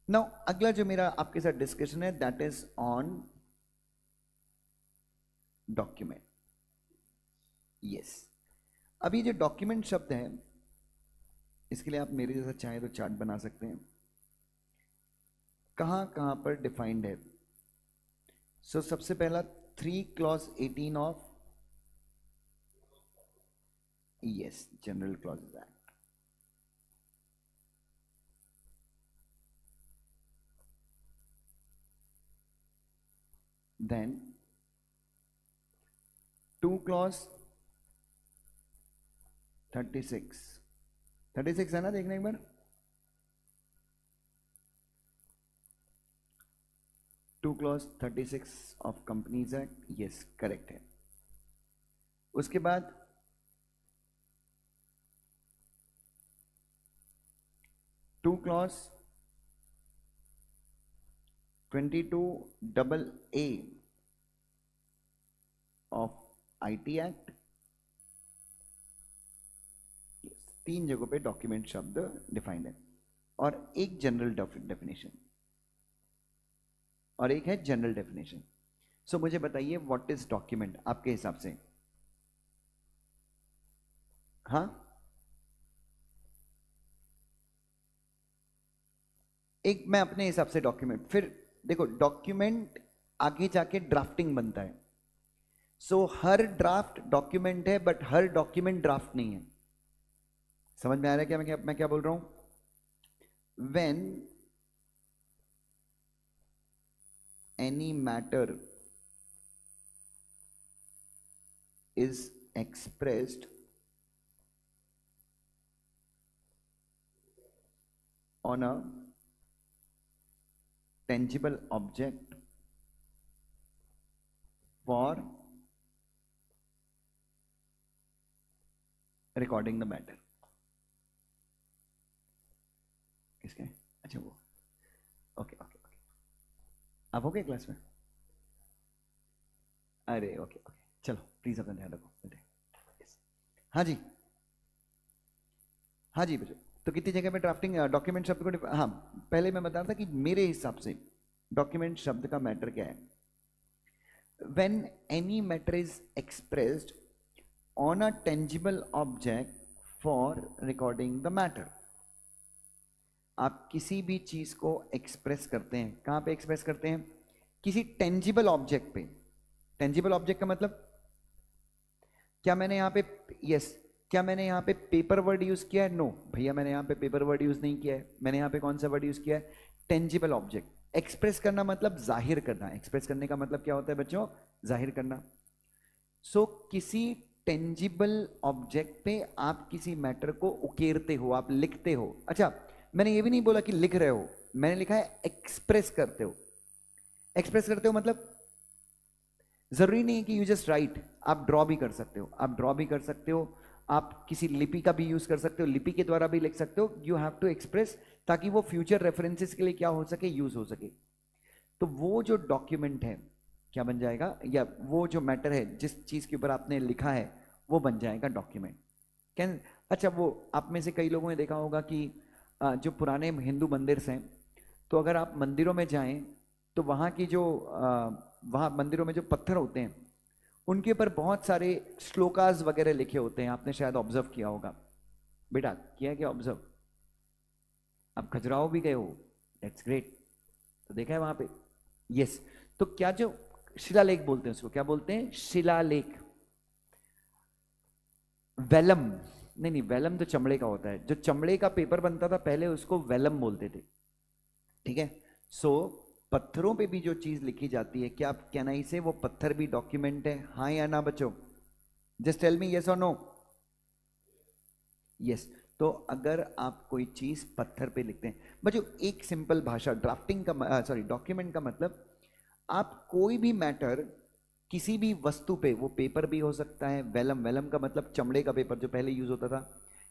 नाउ अगला जो मेरा आपके साथ डिस्कशन है, that is on document. Yes, अभी जो डॉक्यूमेंट शब्द है, इसके लिए आप मेरे जैसा चाहे तो चार्ट बना सकते हैं, कहां कहां पर डिफाइंड है। सो सबसे पहला 3 clause 18 of, yes, general clauses act. Then 2 clause 36, 36 है ना, देखने एक बार। 2 clause 36 of companies act, yes correct है। उसके बाद 2 clause 22AA of IT act. तीन जगहों पे डॉक्यूमेंट शब्द डिफाइंड है, और एक जनरल डेफिनेशन, और एक है जनरल डेफिनेशन। सो मुझे बताइए व्हाट इज डॉक्यूमेंट आपके हिसाब से? हाँ, एक मैं अपने हिसाब से डॉक्यूमेंट, फिर देखो डॉक्यूमेंट आगे जाके ड्राफ्टिंग बनता है। सो हर ड्राफ्ट डॉक्यूमेंट है, बट हर डॉक्यूमेंट ड्राफ्ट नहीं है। समझ में आ रहा है क्या मैं क्या बोल रहा हूं? When any matter is expressed on a tangible object for recording the matter. किसके? अच्छा वो, ओके ओके ओके, आप हो गए क्लास में? अरे ओके ओके, चलो प्लीज अपना ध्यान रखो बेटे। हाँ जी, हाँ जी बच्चों। तो कितनी जगह पे ड्राफ्टिंग डॉक्यूमेंट शब्द को हाँ, पहले मैं बता रहा था कि मेरे हिसाब से डॉक्यूमेंट शब्द का मैटर क्या है। When any matter is expressed on a tangible object for recording the matter. आप किसी भी चीज को एक्सप्रेस करते हैं, कहां पे एक्सप्रेस करते हैं? किसी टेंजिबल ऑब्जेक्ट पे। टेंजिबल ऑब्जेक्ट का मतलब क्या मैंने यहां पे यस क्या मैंने यहाँ पे पेपर वर्ड यूज किया है? नो भैया, मैंने यहाँ पे पेपर वर्ड यूज नहीं किया है। मैंने यहाँ पे कौन सा वर्ड यूज किया है? Tangible object. एक्सप्रेस करना मतलब जाहिर करना। एक्सप्रेस करने का मतलब क्या होता है बच्चों? जाहिर करना। सो किसी टेंजिबल ऑब्जेक्ट पे आप किसी मैटर को उकेरते हो, आप लिखते हो। अच्छा, मैंने ये भी नहीं बोला कि लिख रहे हो, मैंने लिखा है एक्सप्रेस करते हो। एक्सप्रेस करते हो मतलब जरूरी नहीं है कि यू जस्ट राइट, आप ड्रॉ भी कर सकते हो। आप ड्रॉ भी कर सकते हो, आप किसी लिपि का भी यूज कर सकते हो, लिपि के द्वारा भी लिख सकते हो। यू हैव टू एक्सप्रेस, ताकि वो फ्यूचर रेफरेंसेस के लिए क्या हो सके? यूज हो सके। तो वो जो डॉक्यूमेंट है क्या बन जाएगा, या वो जो मैटर है जिस चीज के ऊपर आपने लिखा है वो बन जाएगा डॉक्यूमेंट। कैन अच्छा, वो आप में से कई लोगों ने देखा होगा कि जो पुराने हिंदू मंदिर हैं, तो अगर आप मंदिरों में जाएं तो वहाँ की जो वहाँ मंदिरों में जो पत्थर होते हैं उनके ऊपर बहुत सारे श्लोकास वगैरह लिखे होते हैं। आपने शायद ऑब्जर्व किया होगा। बेटा किया क्या ऑब्जर्व? आप खजुराहो भी गए हो, दैट्स ग्रेट। तो देखा है वहां पे? यस। तो क्या जो शिलालेख बोलते हैं, उसको क्या बोलते हैं? शिलालेख। वेलम नहीं नहीं, वेलम तो चमड़े का होता है। जो चमड़े का पेपर बनता था पहले उसको वेलम बोलते थे। ठीक है। सो पत्थरों पे भी जो चीज लिखी जाती है, क्या आप कहना इसे वो पत्थर भी डॉक्यूमेंट है? हाँ या ना बच्चों? जस्ट टेल मी यस और नो। यस। तो अगर आप कोई चीज पत्थर पे लिखते हैं बच्चों, एक सिंपल भाषा, ड्राफ्टिंग का सॉरी डॉक्यूमेंट का मतलब आप कोई भी मैटर किसी भी वस्तु पे, वो पेपर भी हो सकता है, वेलम, वेलम का मतलब चमड़े का पेपर जो पहले यूज होता था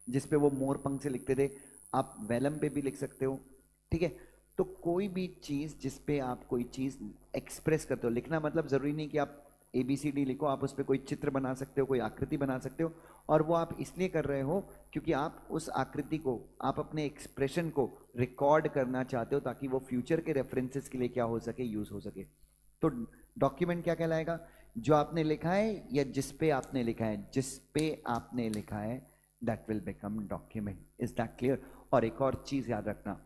जिसपे वो मोर पंख से लिखते थे, आप वेलम पे भी लिख सकते हो। ठीक है। तो कोई भी चीज जिसपे आप कोई चीज एक्सप्रेस करते हो, लिखना मतलब जरूरी नहीं कि आप ABCD लिखो, आप उस पर कोई चित्र बना सकते हो, कोई आकृति बना सकते हो। और वो आप इसलिए कर रहे हो क्योंकि आप उस आकृति को, आप अपने एक्सप्रेशन को रिकॉर्ड करना चाहते हो, ताकि वो फ्यूचर के रेफरेंसेस के लिए क्या हो सके? यूज हो सके। तो डॉक्यूमेंट क्या कहलाएगा? जो आपने लिखा है या जिस पे आपने लिखा है, जिस पे आपने लिखा है that will become document. Is that clear? और एक और चीज याद रखना,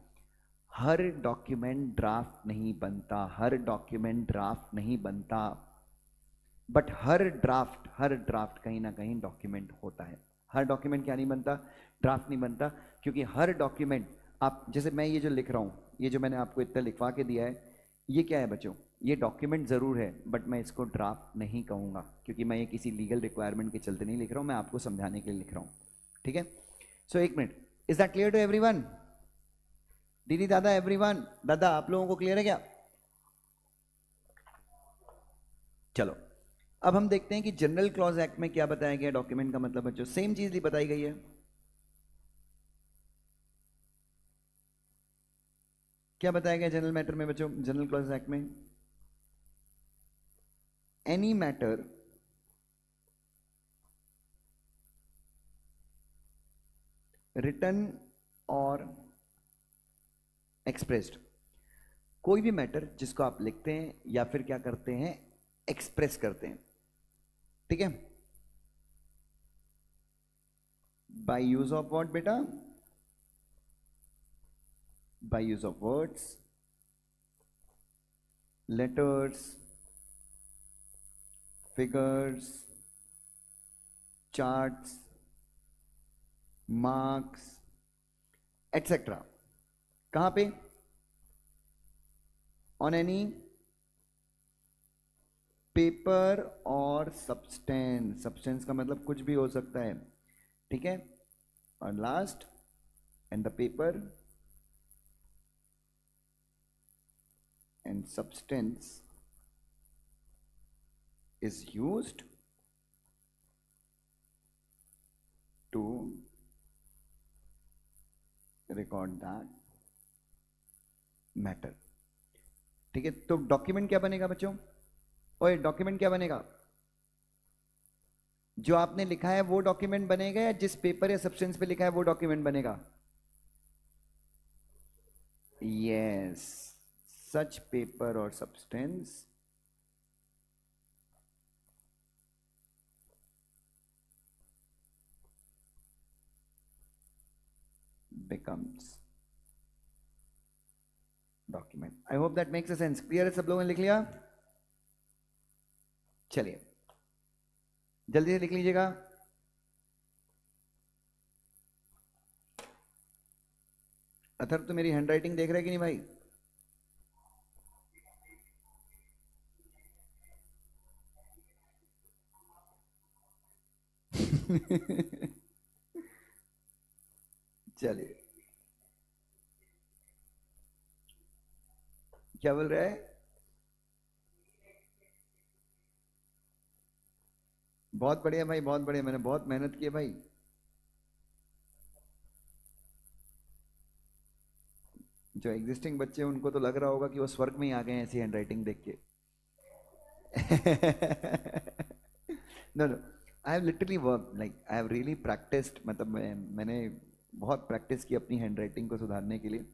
हर डॉक्यूमेंट ड्राफ्ट नहीं बनता, हर डॉक्यूमेंट ड्राफ्ट नहीं बनता, बट हर ड्राफ्ट कहीं ना कहीं डॉक्यूमेंट होता है। हर डॉक्यूमेंट क्या नहीं बनता? ड्राफ्ट नहीं बनता। क्योंकि हर डॉक्यूमेंट, आप जैसे मैं ये जो लिख रहा हूँ, ये जो मैंने आपको इतना लिखवा के दिया है, ये क्या है बच्चों? ये डॉक्यूमेंट जरूर है, बट मैं इसको ड्राफ्ट नहीं कहूँगा, क्योंकि मैं ये किसी लीगल रिक्वायरमेंट के चलते नहीं लिख रहा हूँ, मैं आपको समझाने के लिए लिख रहा हूँ। ठीक है। सो एक minute, is that clear to everyone? दीदी, दादा, एवरीवन, दादा, आप लोगों को क्लियर है क्या? चलो, अब हम देखते हैं कि जनरल क्लॉज एक्ट में क्या बताया गया डॉक्यूमेंट का मतलब बच्चों। सेम चीज ही बताई गई है। क्या बताया गया जनरल मैटर में बच्चों? जनरल क्लॉज एक्ट में एनी मैटर रिटन और एक्सप्रेस्ड, कोई भी मैटर जिसको आप लिखते हैं या फिर क्या करते हैं, एक्सप्रेस करते हैं, ठीक है। बाय यूज ऑफ व्हाट बेटा? By use of words, letters, figures, charts, marks etcetera. कहां पे? ऑन एनी पेपर और सब्सटेंस। सब्सटेंस का मतलब कुछ भी हो सकता है, ठीक है। और last, and the paper and substance is used to record that matter, ठीक है। तो डॉक्यूमेंट क्या बनेगा बच्चों? ओए डॉक्यूमेंट क्या बनेगा? जो आपने लिखा है वो डॉक्यूमेंट बनेगा, या जिस पेपर या सब्सटेंस पे लिखा है वो डॉक्यूमेंट बनेगा? यस, सच पेपर और substance becomes document. I hope that makes a sense. Clear है? सब लोगों ने लिख लिया? चलिए जल्दी से लिख लीजिएगा। अथर्व तो मेरी हैंडराइटिंग देख रहा है कि नहीं भाई? चलिए, क्या बोल रहा है? बहुत बढ़िया भाई, बहुत बढ़िया, मैंने बहुत मेहनत की है भाई। जो एग्जिस्टिंग बच्चे हैं उनको तो लग रहा होगा कि वो स्वर्ग में ही आ गए हैं ऐसी हैंडराइटिंग देख के। No no, I have literally work, like I have really practised, मतलब मैंने बहुत प्रैक्टिस की अपनी हैंडराइटिंग को सुधारने के लिए।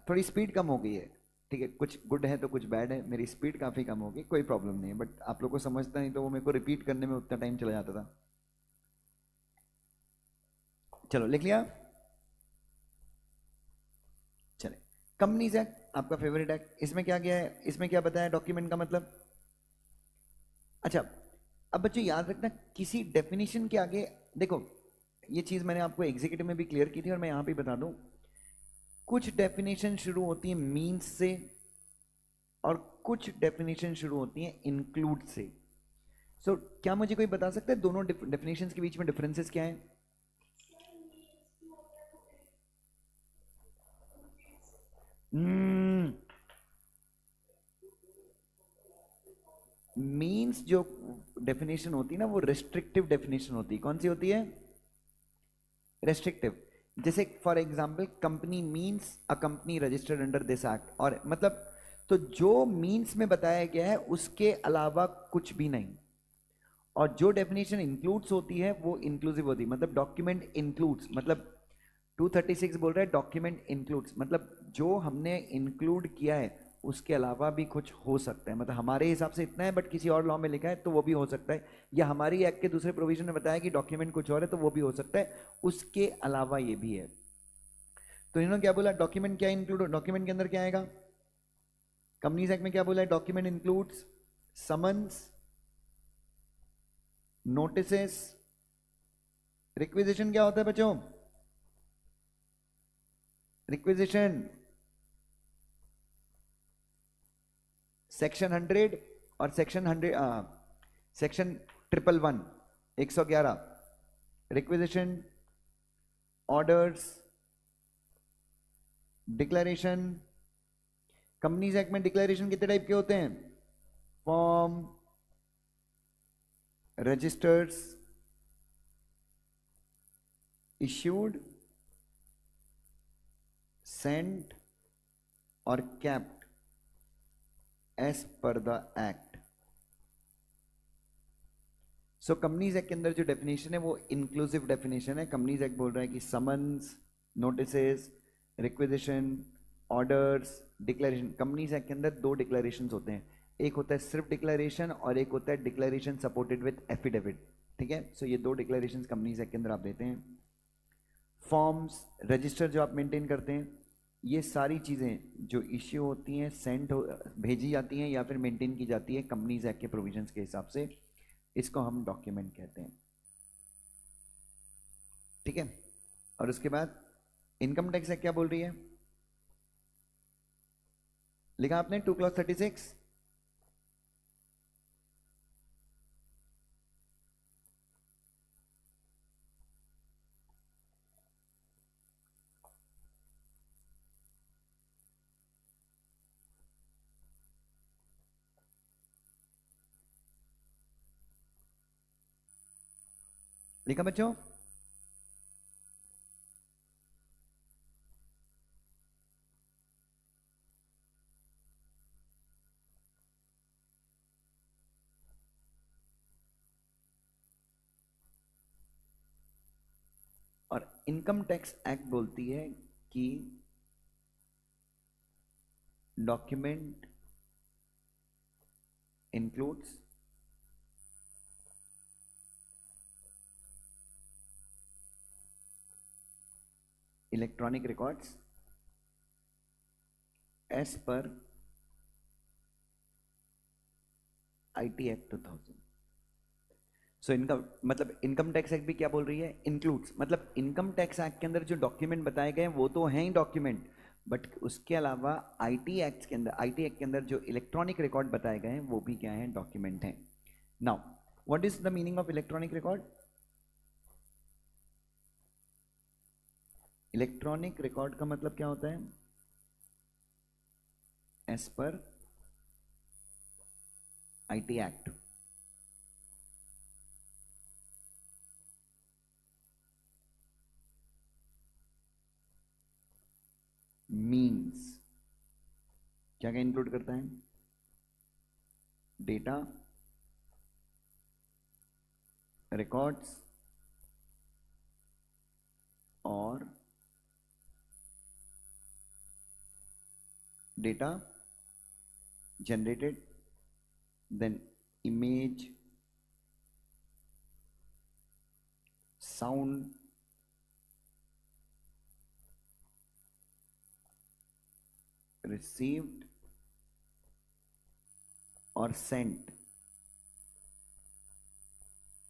थोड़ी स्पीड कम हो गई है, ठीक है, कुछ गुड है तो कुछ बैड है। मेरी स्पीड काफ़ी कम हो गई, कोई प्रॉब्लम नहीं है, बट आप लोग को समझता नहीं तो वो मेरे को रिपीट करने में उतना टाइम चला जाता था। चलो लिख लिया? चले, कंपनीज एक्ट आपका फेवरेट एक्ट, इसमें क्या गया है, इसमें क्या बताया डॉक्यूमेंट का मतलब? अच्छा, अब बच्चों याद रखना, किसी डेफिनेशन के आगे, देखो ये चीज़ मैंने आपको एग्जीक्यूटिव में भी क्लियर की थी और मैं यहाँ पे बता दूँ, कुछ डेफिनेशन शुरू होती है मीन्स से और कुछ डेफिनेशन शुरू होती हैं इंक्लूड से। सो क्या मुझे कोई बता सकता है दोनों डेफिनेशंस के बीच में डिफरेंसेस क्या है? मीन्स जो डेफिनेशन होती है ना वो रेस्ट्रिक्टिव डेफिनेशन होती है। कौन सी होती है? रेस्ट्रिक्टिव। जैसे for example company means a company registered under this act, और मतलब तो जो मीन्स में बताया गया है उसके अलावा कुछ भी नहीं। और जो डेफिनेशन इंक्लूड्स होती है वो इंक्लूसिव होती है, मतलब डॉक्यूमेंट इंक्लूड्स, मतलब 236 बोल रहा है डॉक्यूमेंट इंक्लूड्स, मतलब जो हमने इंक्लूड किया है उसके अलावा भी कुछ हो सकता है। मतलब हमारे हिसाब से इतना है बट किसी और लॉ में लिखा है तो वो भी हो सकता है, या हमारी एक्ट के दूसरे प्रोविजन में बताया कि डॉक्यूमेंट कुछ और है तो वो भी हो सकता है, उसके अलावा ये भी है। तो इन्होंने क्या बोला, डॉक्यूमेंट क्या इंक्लूड, डॉक्यूमेंट के अंदर क्या आएगा? कंपनीज एक्ट में क्या बोला है? Document includes summons, notices, requisition. क्या होता है बच्चों? रिक्विजिशन सेक्शन 100 और section 100, section 111, 111 requisition, orders, declaration. Companies act में डिक्लेरेशन कितने टाइप के होते हैं? फॉर्म, रजिस्टर्स, इश्यूड, सेंट और kept as per the act. So companies act के अंदर जो डेफिनेशन है वो इंक्लूसिव डेफिनेशन है। कंपनीज एक्ट बोल रहा है कि summons, notices, requisition, orders, declaration. Companies act के अंदर दो डिक्लेरेशन होते हैं, एक होता है सिर्फ डिक्लेरेशन और एक होता है डिक्लेरेशन सपोर्टेड विद एफिडेविट, ठीक है। सो ये दो डिक्लेरेशन कंपनीज एक्ट के अंदर आप देते हैं। फॉर्म्स, रजिस्टर जो आप मेंटेन करते हैं, ये सारी चीज़ें जो इश्यू होती हैं, भेजी जाती हैं या फिर मेंटेन की जाती है कंपनीज एक्ट के प्रोविजंस के हिसाब से, इसको हम डॉक्यूमेंट कहते हैं, ठीक है। और उसके बाद इनकम टैक्स एक्ट क्या बोल रही है, लिखा आपने 2 क्लॉज 36, लिखा बच्चों? और इनकम टैक्स एक्ट बोलती है कि document includes electronic records as per IT act 2000। So income मतलब इनकम टैक्स एक्ट भी क्या बोल रही है, इंक्लूड्स, मतलब इनकम टैक्स एक्ट के अंदर जो डॉक्यूमेंट बताए गए हैं वो तो हैं ही डॉक्यूमेंट, बट उसके अलावा आईटी एक्ट के अंदर, आईटी एक्ट के अंदर जो इलेक्ट्रॉनिक रिकॉर्ड बताए गए हैं वो भी क्या है, डॉक्यूमेंट हैं। Now what is the meaning of electronic record? Electronic record का मतलब क्या होता है, as per IT act, means क्या क्या इंक्लूड करता है, डेटा, रिकॉर्ड्स और data generated, then image, sound, received or sent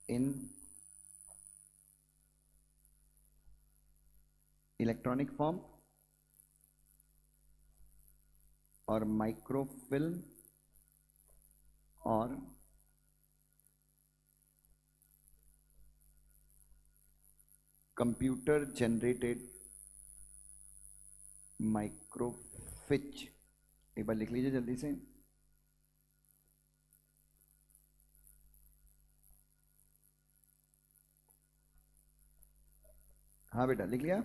in electronic form और माइक्रोफिल्म और कंप्यूटर जनरेटेड माइक्रोफिच। एक बार लिख लीजिए जल्दी से। हाँ बेटा लिख लिया।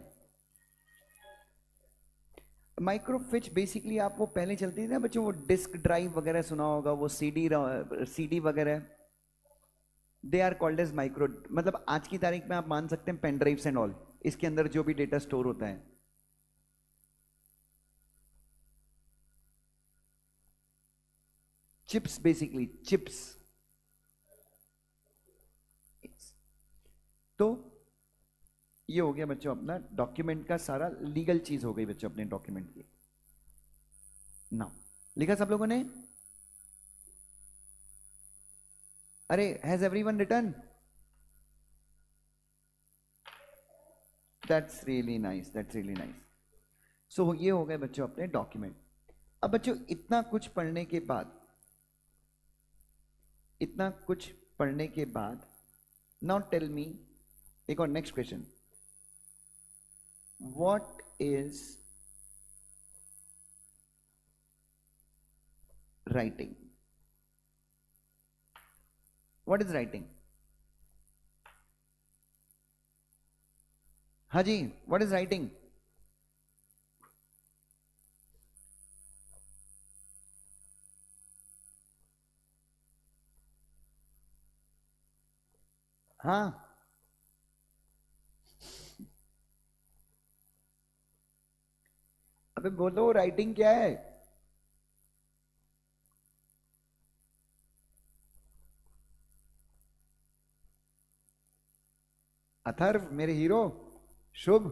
माइक्रोफिच बेसिकली आप वो पहले चलती थी ना बच्चों, वो डिस्क ड्राइव वगैरह सुना होगा, वो सीडी वगैरह, they are called as micro, मतलब आज की तारीख में आप मान सकते हैं पेन ड्राइव्स एंड ऑल, इसके अंदर जो भी डेटा स्टोर होता है। Chips, basically chips. तो ये हो गया बच्चों अपना डॉक्यूमेंट का सारा लीगल चीज हो गई बच्चों अपने डॉक्यूमेंट की। ना लिखा सब लोगों ने? अरे has everyone written? That's really nice, that's really nice. So ये हो गए बच्चों अपने डॉक्यूमेंट। अब बच्चों इतना कुछ पढ़ने के बाद, इतना कुछ पढ़ने के बाद, नाउ टेल मी, एक और next question, what is writing? What is writing? हाँ जी, व्हाट इज राइटिंग? हाँ अबे बोलो राइटिंग क्या है? अथर्व मेरे हीरो, शुभ,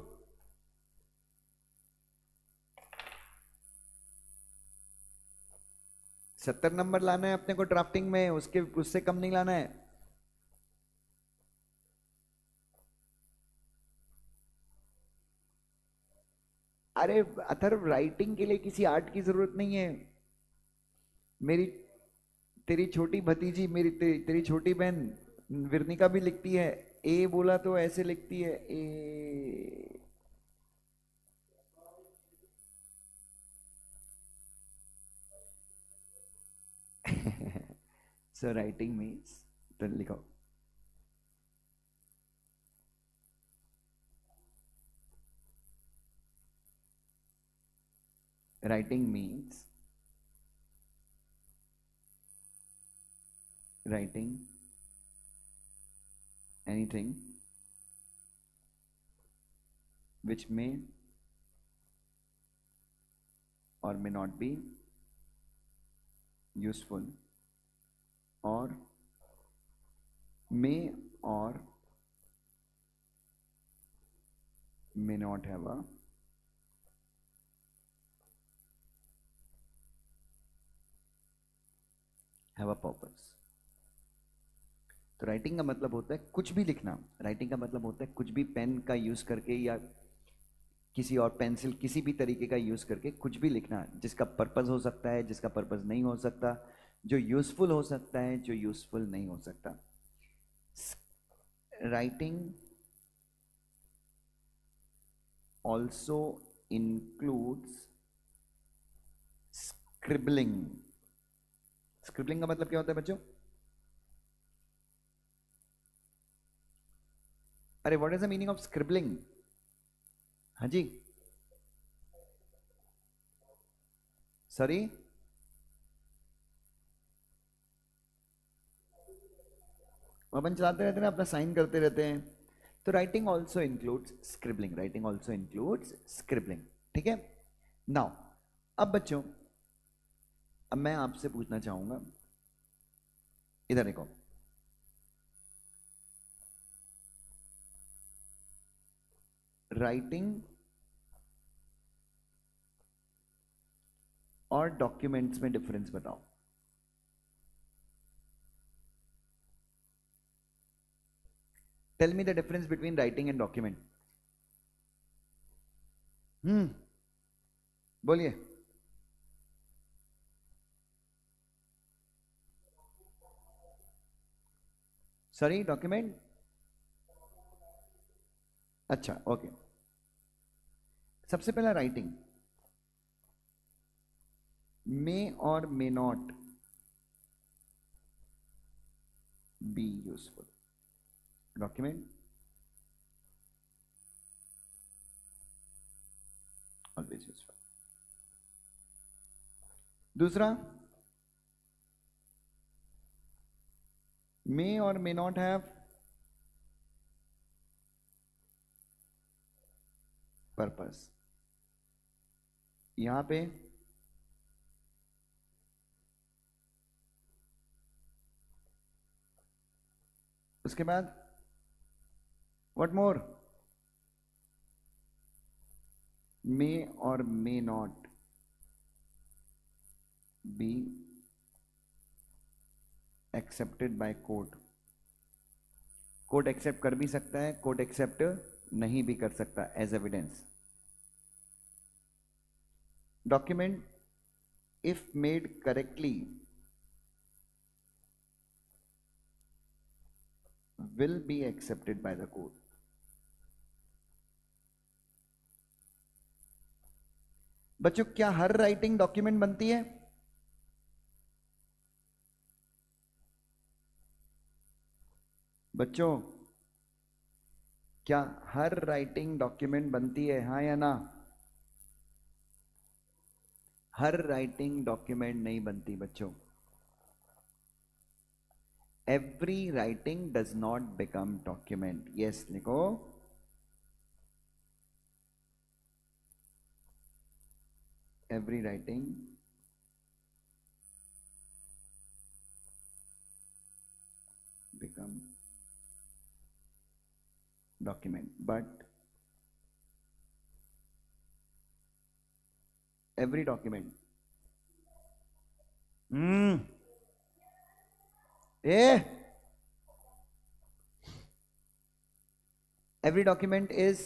70 नंबर लाना है अपने को ड्राफ्टिंग में, उसके उससे कम नहीं लाना है। अरे अथर्व, राइटिंग के लिए किसी आर्ट की जरूरत नहीं है। मेरी तेरी छोटी भतीजी, तेरी छोटी बहन विरनिका भी लिखती है, ए बोला तो ऐसे लिखती है, ए। सो राइटिंग मीन्स, तो लिखो, writing means writing anything which may or may not be useful, or may or may not have a purpose। तो राइटिंग का मतलब होता है कुछ भी लिखना, राइटिंग का मतलब होता है कुछ भी पेन का यूज करके या किसी और पेंसिल, किसी भी तरीके का यूज करके कुछ भी लिखना, जिसका पर्पस हो सकता है, जिसका पर्पस नहीं हो सकता, जो यूजफुल हो सकता है, जो यूजफुल नहीं हो सकता। Writing also includes scribbling. Scribbling का मतलब क्या होता है बच्चों? अरे what is the meaning of scribbling? हाँ जी, सॉरी, अपन चलाते रहते हैं ना, अपना साइन करते रहते हैं। तो writing also includes scribbling, writing also includes scribbling. ठीक है। नाउ अब बच्चों, अब मैं आपसे पूछना चाहूंगा, इधर देखो, राइटिंग और डॉक्यूमेंट्स में डिफरेंस बताओ। Tell me the difference between writing and document. बोलिए। सॉरी, डॉक्यूमेंट, अच्छा ओके। सबसे पहला writing, may or may not be useful, document always useful. दूसरा, may or may not have purpose. यहां पे उसके बाद what more, may or may not be accepted by court. Court accept कर भी सकता है, कोर्ट एक्सेप्ट नहीं भी कर सकता as evidence. Document if made correctly will be accepted by the court। बच्चों, क्या हर राइटिंग डॉक्यूमेंट बनती है? बच्चों, क्या हर राइटिंग डॉक्यूमेंट बनती है, हाँ या ना? हर राइटिंग डॉक्यूमेंट नहीं बनती बच्चों। Every writing does not become document. Yes लिखो, every writing become document, but every document. Every document is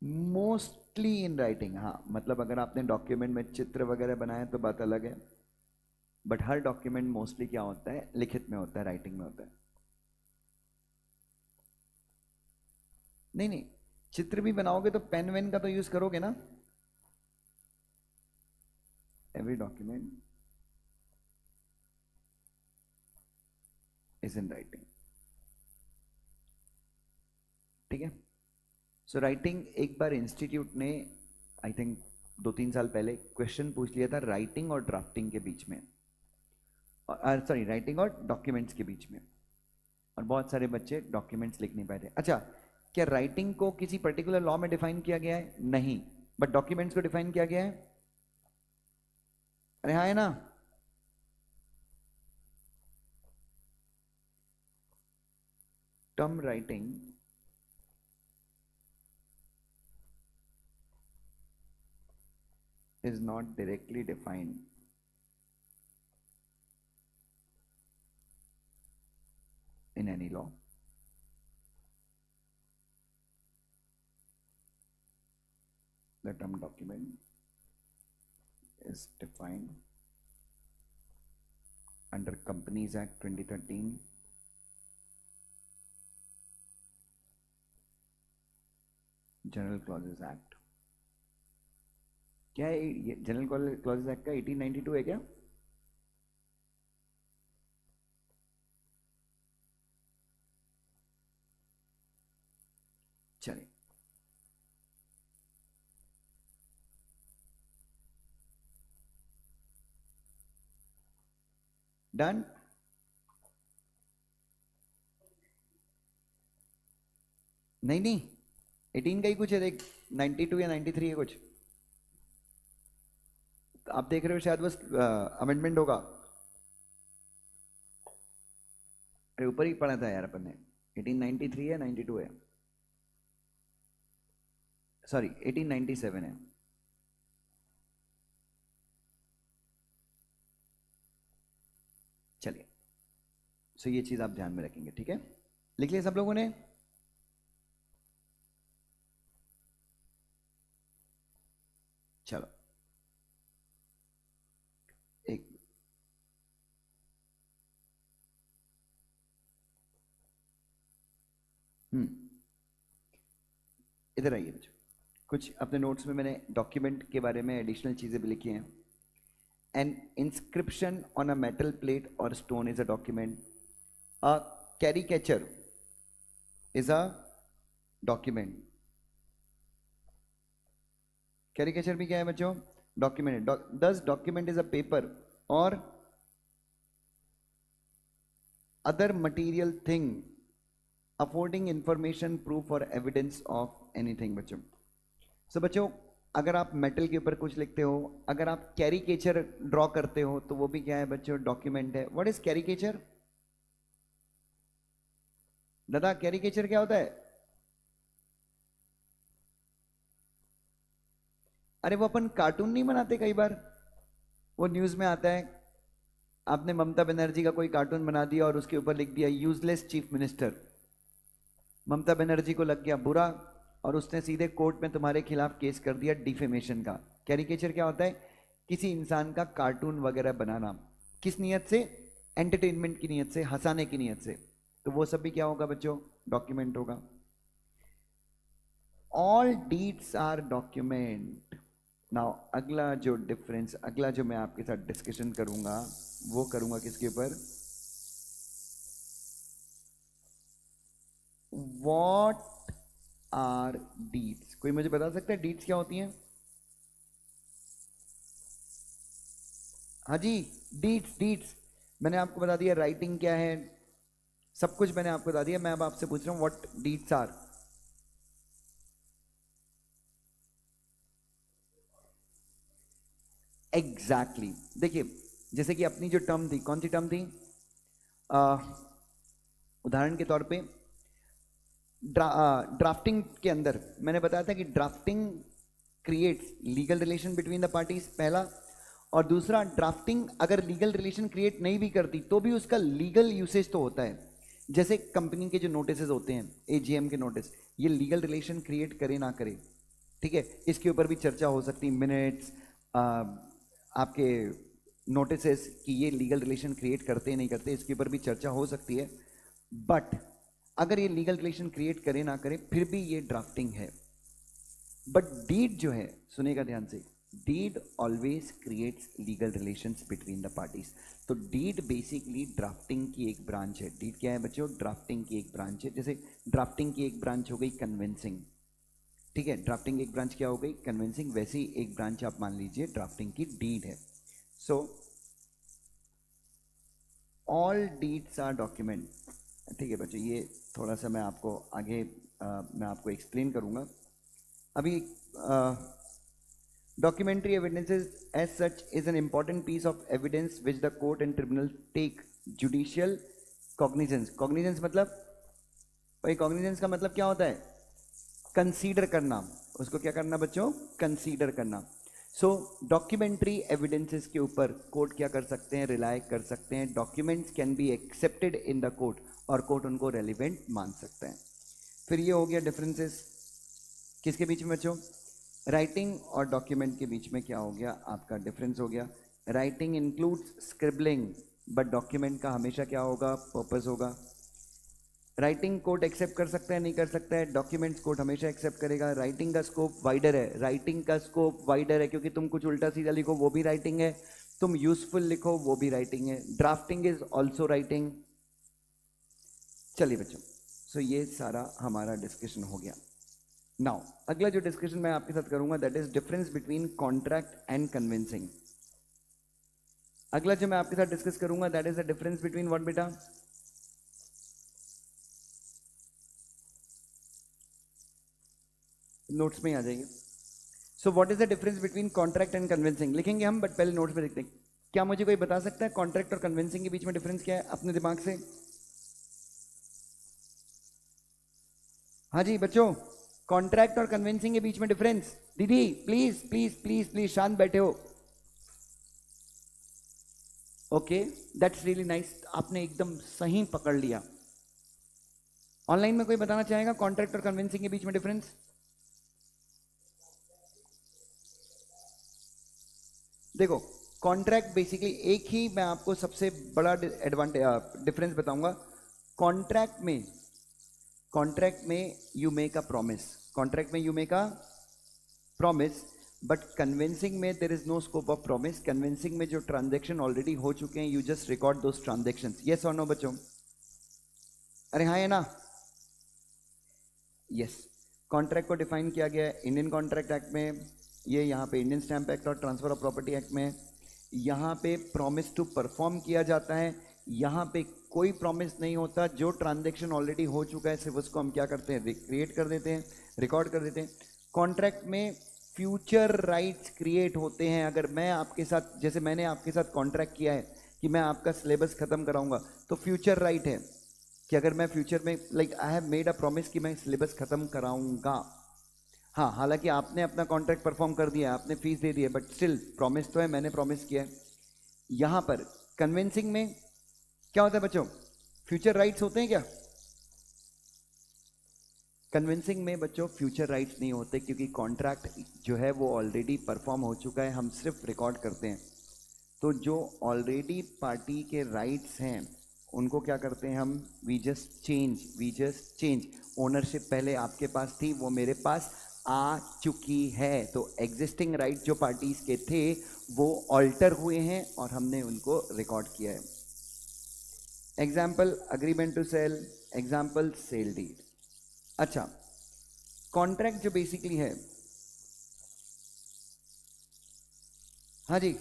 mostly in writing. हाँ, मतलब अगर आपने डॉक्यूमेंट में चित्र वगैरह बनाए तो बात अलग है, बट हर डॉक्यूमेंट मोस्टली क्या होता है, लिखित में होता है, राइटिंग में होता है. नहीं नहीं, चित्र भी बनाओगे तो पेन वेन का तो यूज करोगे ना. Every document is in writing. ठीक है. सो राइटिंग, एक बार इंस्टीट्यूट ने आई थिंक 2-3 साल पहले क्वेश्चन पूछ लिया था राइटिंग और ड्राफ्टिंग के बीच में, सॉरी राइटिंग और डॉक्यूमेंट्स के बीच में, और बहुत सारे बच्चे डॉक्यूमेंट्स लिख नहीं पाए थे. अच्छा, क्या राइटिंग को किसी पर्टिकुलर लॉ में डिफाइन किया गया है? नहीं. बट डॉक्यूमेंट्स को डिफाइन किया गया है. अरे हाँ, है ना. Term writing is not directly defined in any law. The term document is defined under Companies Act 2013, General Clauses Act. क्या है ये जनरल क्लॉजेस एक्ट का? 1892 है क्या? चलिए, डन. नहीं नहीं, 18 का ही कुछ है, देख 92 या 93 है कुछ. तो आप देख रहे हो शायद बस अमेंडमेंट होगा. अरे ऊपर ही पढ़ा था यार अपन ने. 1893 है, 92 है, सॉरी 1897 है. चलिए, सो ये चीज आप ध्यान में रखेंगे. ठीक है, लिख लिया सब लोगों ने? चलो, एक इधर आइए बच्चों. कुछ अपने नोट्स में मैंने डॉक्यूमेंट के बारे में एडिशनल चीजें भी लिखी हैं. An inscription on a metal plate और stone is a document. A caricature is a document. Caricature भी क्या है बच्चों? Document. Thus document is a paper और other material thing affording information, proof और एविडेंस ऑफ एनीथिंग. बच्चों, सो बच्चों, अगर आप मेटल के ऊपर कुछ लिखते हो, अगर आप कैरिकेचर ड्रॉ करते हो, तो वो भी क्या है बच्चों? डॉक्यूमेंट है. What is caricature? दादा, कैरिकेचर क्या होता है? अरे वो अपन कार्टून नहीं बनाते कई बार, वो न्यूज में आता है, आपने ममता बनर्जी का कोई कार्टून बना दिया और उसके ऊपर लिख दिया useless chief minister. Mamata Banerjee को लग गया बुरा और उसने सीधे कोर्ट में तुम्हारे खिलाफ केस कर दिया डिफेमेशन का. कैरिकेचर क्या होता है? किसी इंसान का कार्टून वगैरह बनाना. किस नियत से? एंटरटेनमेंट की नियत से, हंसाने की नियत से. तो वो सब भी क्या होगा बच्चों? डॉक्यूमेंट होगा. All deeds are document. Now अगला जो डिफरेंस, अगला जो मैं आपके साथ डिस्कशन करूंगा, वो करूंगा किसके ऊपर? What are deeds. कोई मुझे बता सकता है डीड्स क्या होती हैं? हाँ जी, डीड्स. डीड्स मैंने आपको बता दिया. राइटिंग क्या है, सब कुछ मैंने आपको बता दिया. मैं अब आपसे पूछ रहा हूं व्हाट डीड्स आर. एग्जैक्टली. देखिए, जैसे कि अपनी जो टर्म थी, कौन सी टर्म थी? उदाहरण के तौर पे ड्राफ्टिंग के अंदर मैंने बताया था कि drafting creates legal relation between the parties, पहला। और दूसरा, ड्राफ्टिंग अगर लीगल रिलेशन क्रिएट नहीं भी करती तो भी उसका लीगल यूसेज तो होता है। जैसे कंपनी के जो नोटिस होते हैं, एजीएम के नोटिस, ये लीगल रिलेशन क्रिएट करे ना करे, ठीक है, इसके ऊपर भी चर्चा हो सकती है। मिनट्स, आपके नोटिसेस कि ये लीगल रिलेशन क्रिएट करते नहीं करते, इसके ऊपर भी चर्चा हो सकती है। बट अगर ये लीगल रिलेशन क्रिएट करे ना करे फिर भी ये ड्राफ्टिंग है। बट डीड जो है, सुनेगा ध्यान से, deed always creates legal relations between the parties. तो डीड बेसिकली ड्राफ्टिंग की एक ब्रांच है। डीड क्या है बच्चों? ड्राफ्टिंग की एक ब्रांच है। जैसे ड्राफ्टिंग की एक ब्रांच हो गई कन्विंसिंग, ठीक है, ड्राफ्टिंग एक ब्रांच क्या हो गई? कन्विंसिंग। वैसे ही एक ब्रांच आप मान लीजिए ड्राफ्टिंग की डीड है। So all deeds are document, ठीक है बच्चों, ये थोड़ा सा मैं आपको आगे मैं आपको एक्सप्लेन करूंगा। अभी documentary evidences as such is an important piece of evidence which the court and tribunal take judicial cognizance। cognizance मतलब भाई, cognizance का मतलब क्या होता है? कंसीडर करना। उसको क्या करना बच्चों? कंसीडर करना। सो डॉक्यूमेंट्री एविडेंसेस के ऊपर कोर्ट क्या कर सकते हैं? रिलाय कर सकते हैं। Documents can be accepted in the court और कोर्ट उनको रेलिवेंट मान सकते हैं। फिर ये हो गया डिफरेंसेस किसके बीच में बच्चों? राइटिंग और डॉक्यूमेंट के बीच में क्या हो गया? आपका डिफरेंस हो गया। Writing includes scribbling, but document का हमेशा क्या होगा? पर्पस होगा। राइटिंग कोर्ट एक्सेप्ट कर सकता है, नहीं कर सकता है? डॉक्यूमेंट्स कोर्ट हमेशा एक्सेप्ट करेगा। राइटिंग का स्कोप वाइडर है, राइटिंग का स्कोप वाइडर है, क्योंकि तुम कुछ उल्टा सीधा लिखो वो भी राइटिंग है, तुम यूजफुल लिखो वो भी राइटिंग है। Drafting is also writing. चलिए बच्चों, सो ये सारा हमारा डिस्कशन हो गया। नाउ अगला जो डिस्कशन मैं आपके साथ करूंगा that is difference between contract and convincing. अगला जो मैं आपके साथ डिस्कस करूंगा that is the difference between what बेटा? नोट्स में ही आ जाइए। So what is the difference between contract and convincing लिखेंगे हम, बट पहले नोट्स में लिखते हैं। क्या मुझे कोई बता सकता है कॉन्ट्रैक्ट और कन्विंसिंग के बीच में डिफरेंस क्या है अपने दिमाग से? हाँ जी बच्चों, कॉन्ट्रैक्ट और कन्विंसिंग के बीच में डिफरेंस। दीदी प्लीज प्लीज प्लीज प्लीज शांत बैठे हो। ओके, दैट्स रियली नाइस, आपने एकदम सही पकड़ लिया। ऑनलाइन में कोई बताना चाहेगा कॉन्ट्रैक्ट और कन्विंसिंग के बीच में डिफरेंस? देखो, कॉन्ट्रैक्ट बेसिकली एक ही मैं आपको सबसे बड़ा एडवांटेज डिफरेंस बताऊंगा। कॉन्ट्रैक्ट में you make a promise, contract में you make a promise, but convincing में there is no scope of promise. Convincing में जो ट्रांजैक्शन ऑलरेडी हो चुके हैं, you just record those transactions. Yes और नो बच्चों? अरे हाँ है ना? यस। कॉन्ट्रैक्ट को डिफाइन किया गया है इंडियन कॉन्ट्रैक्ट एक्ट में, ये यहाँ पे इंडियन स्टैम्प एक्ट और ट्रांसफर ऑफ प्रॉपर्टी एक्ट में। यहाँ पे प्रॉमिस टू परफॉर्म किया जाता है, यहाँ पे कोई प्रॉमिस नहीं होता। जो ट्रांजैक्शन ऑलरेडी हो चुका है सिर्फ उसको हम क्या करते हैं? रिक्रिएट कर देते हैं, रिकॉर्ड कर देते हैं। कॉन्ट्रैक्ट में फ्यूचर राइट्स क्रिएट होते हैं। अगर मैं आपके साथ, जैसे मैंने आपके साथ कॉन्ट्रैक्ट किया है कि मैं आपका सिलेबस खत्म कराऊंगा, तो फ्यूचर राइट है कि अगर मैं फ्यूचर में like I have made a promise कि मैं सिलेबस खत्म कराऊंगा। हाँ, हालांकि आपने अपना कॉन्ट्रैक्ट परफॉर्म कर दिया, आपने फीस दे दी है, बट स्टिल प्रॉमिस तो है, मैंने प्रॉमिस किया है। यहां पर कन्विंसिंग में क्या होता है बच्चों? फ्यूचर राइट्स होते हैं क्या? कन्विंसिंग में बच्चों फ्यूचर राइट्स नहीं होते, क्योंकि कॉन्ट्रैक्ट जो है वो ऑलरेडी परफॉर्म हो चुका है, हम सिर्फ रिकॉर्ड करते हैं। तो जो ऑलरेडी पार्टी के राइट्स हैं उनको क्या करते हैं हम? We just change. ओनरशिप पहले आपके पास थी, वो मेरे पास आ चुकी है, तो एग्जिस्टिंग राइट जो पार्टीज के थे वो ऑल्टर हुए हैं और हमने उनको रिकॉर्ड किया है। Example agreement to sale, example sale deed. अच्छा, कॉन्ट्रैक्ट जो बेसिकली है, हाँ जी,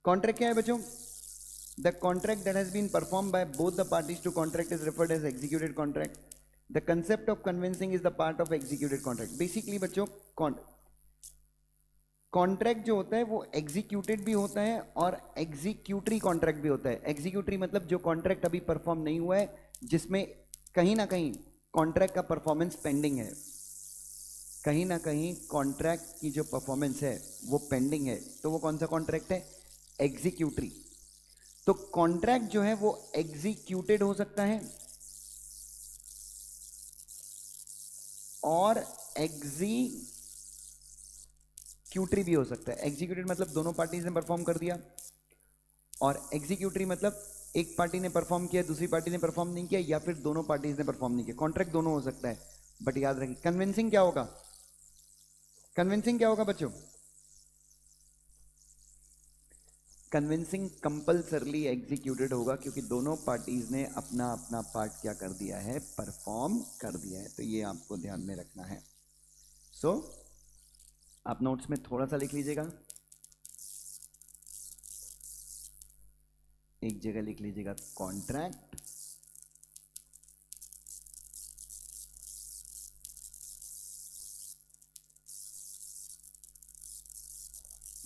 कॉन्ट्रैक्ट क्या है बच्चों? The contract that has been perform by both the parties to contract is referred as executed contract. The concept of convincing is the part of executed contract. Basically बच्चों कॉन्ट्रैक्ट जो होता है वो एग्जीक्यूटेड भी होता है और एग्जीक्यूटरी कॉन्ट्रैक्ट भी होता है। एग्जीक्यूटरी मतलब जो कॉन्ट्रैक्ट अभी परफॉर्म नहीं हुआ है, जिसमें कहीं ना कहीं कॉन्ट्रैक्ट का परफॉर्मेंस पेंडिंग है, कहीं ना कहीं कॉन्ट्रैक्ट की जो परफॉर्मेंस है वो पेंडिंग है, तो वो कौन सा कॉन्ट्रैक्ट है? एग्जीक्यूटरी। तो कॉन्ट्रैक्ट जो है वो एग्जीक्यूटेड हो सकता है और एग्जीक्यूटरी भी हो सकता है। एग्जीक्यूटेड मतलब दोनों पार्टीज ने परफॉर्म कर दिया, और एग्जीक्यूटरी मतलब एक पार्टी ने परफॉर्म किया, दूसरी पार्टी ने परफॉर्म नहीं किया, या फिर दोनों पार्टीज ने परफॉर्म नहीं किया। कॉन्ट्रैक्ट दोनों हो सकता है, बट याद रखिए कन्विंसिंग क्या होगा? कन्विंसिंग क्या होगा बच्चों? कन्विंसिंग कंपल्सरली एग्जीक्यूटेड होगा, क्योंकि दोनों पार्टीज ने अपना अपना पार्ट क्या कर दिया है? परफॉर्म कर दिया है। तो ये आपको ध्यान में रखना है। सो आप नोट्स में थोड़ा सा लिख लीजिएगा, एक जगह लिख लीजिएगा कॉन्ट्रैक्ट,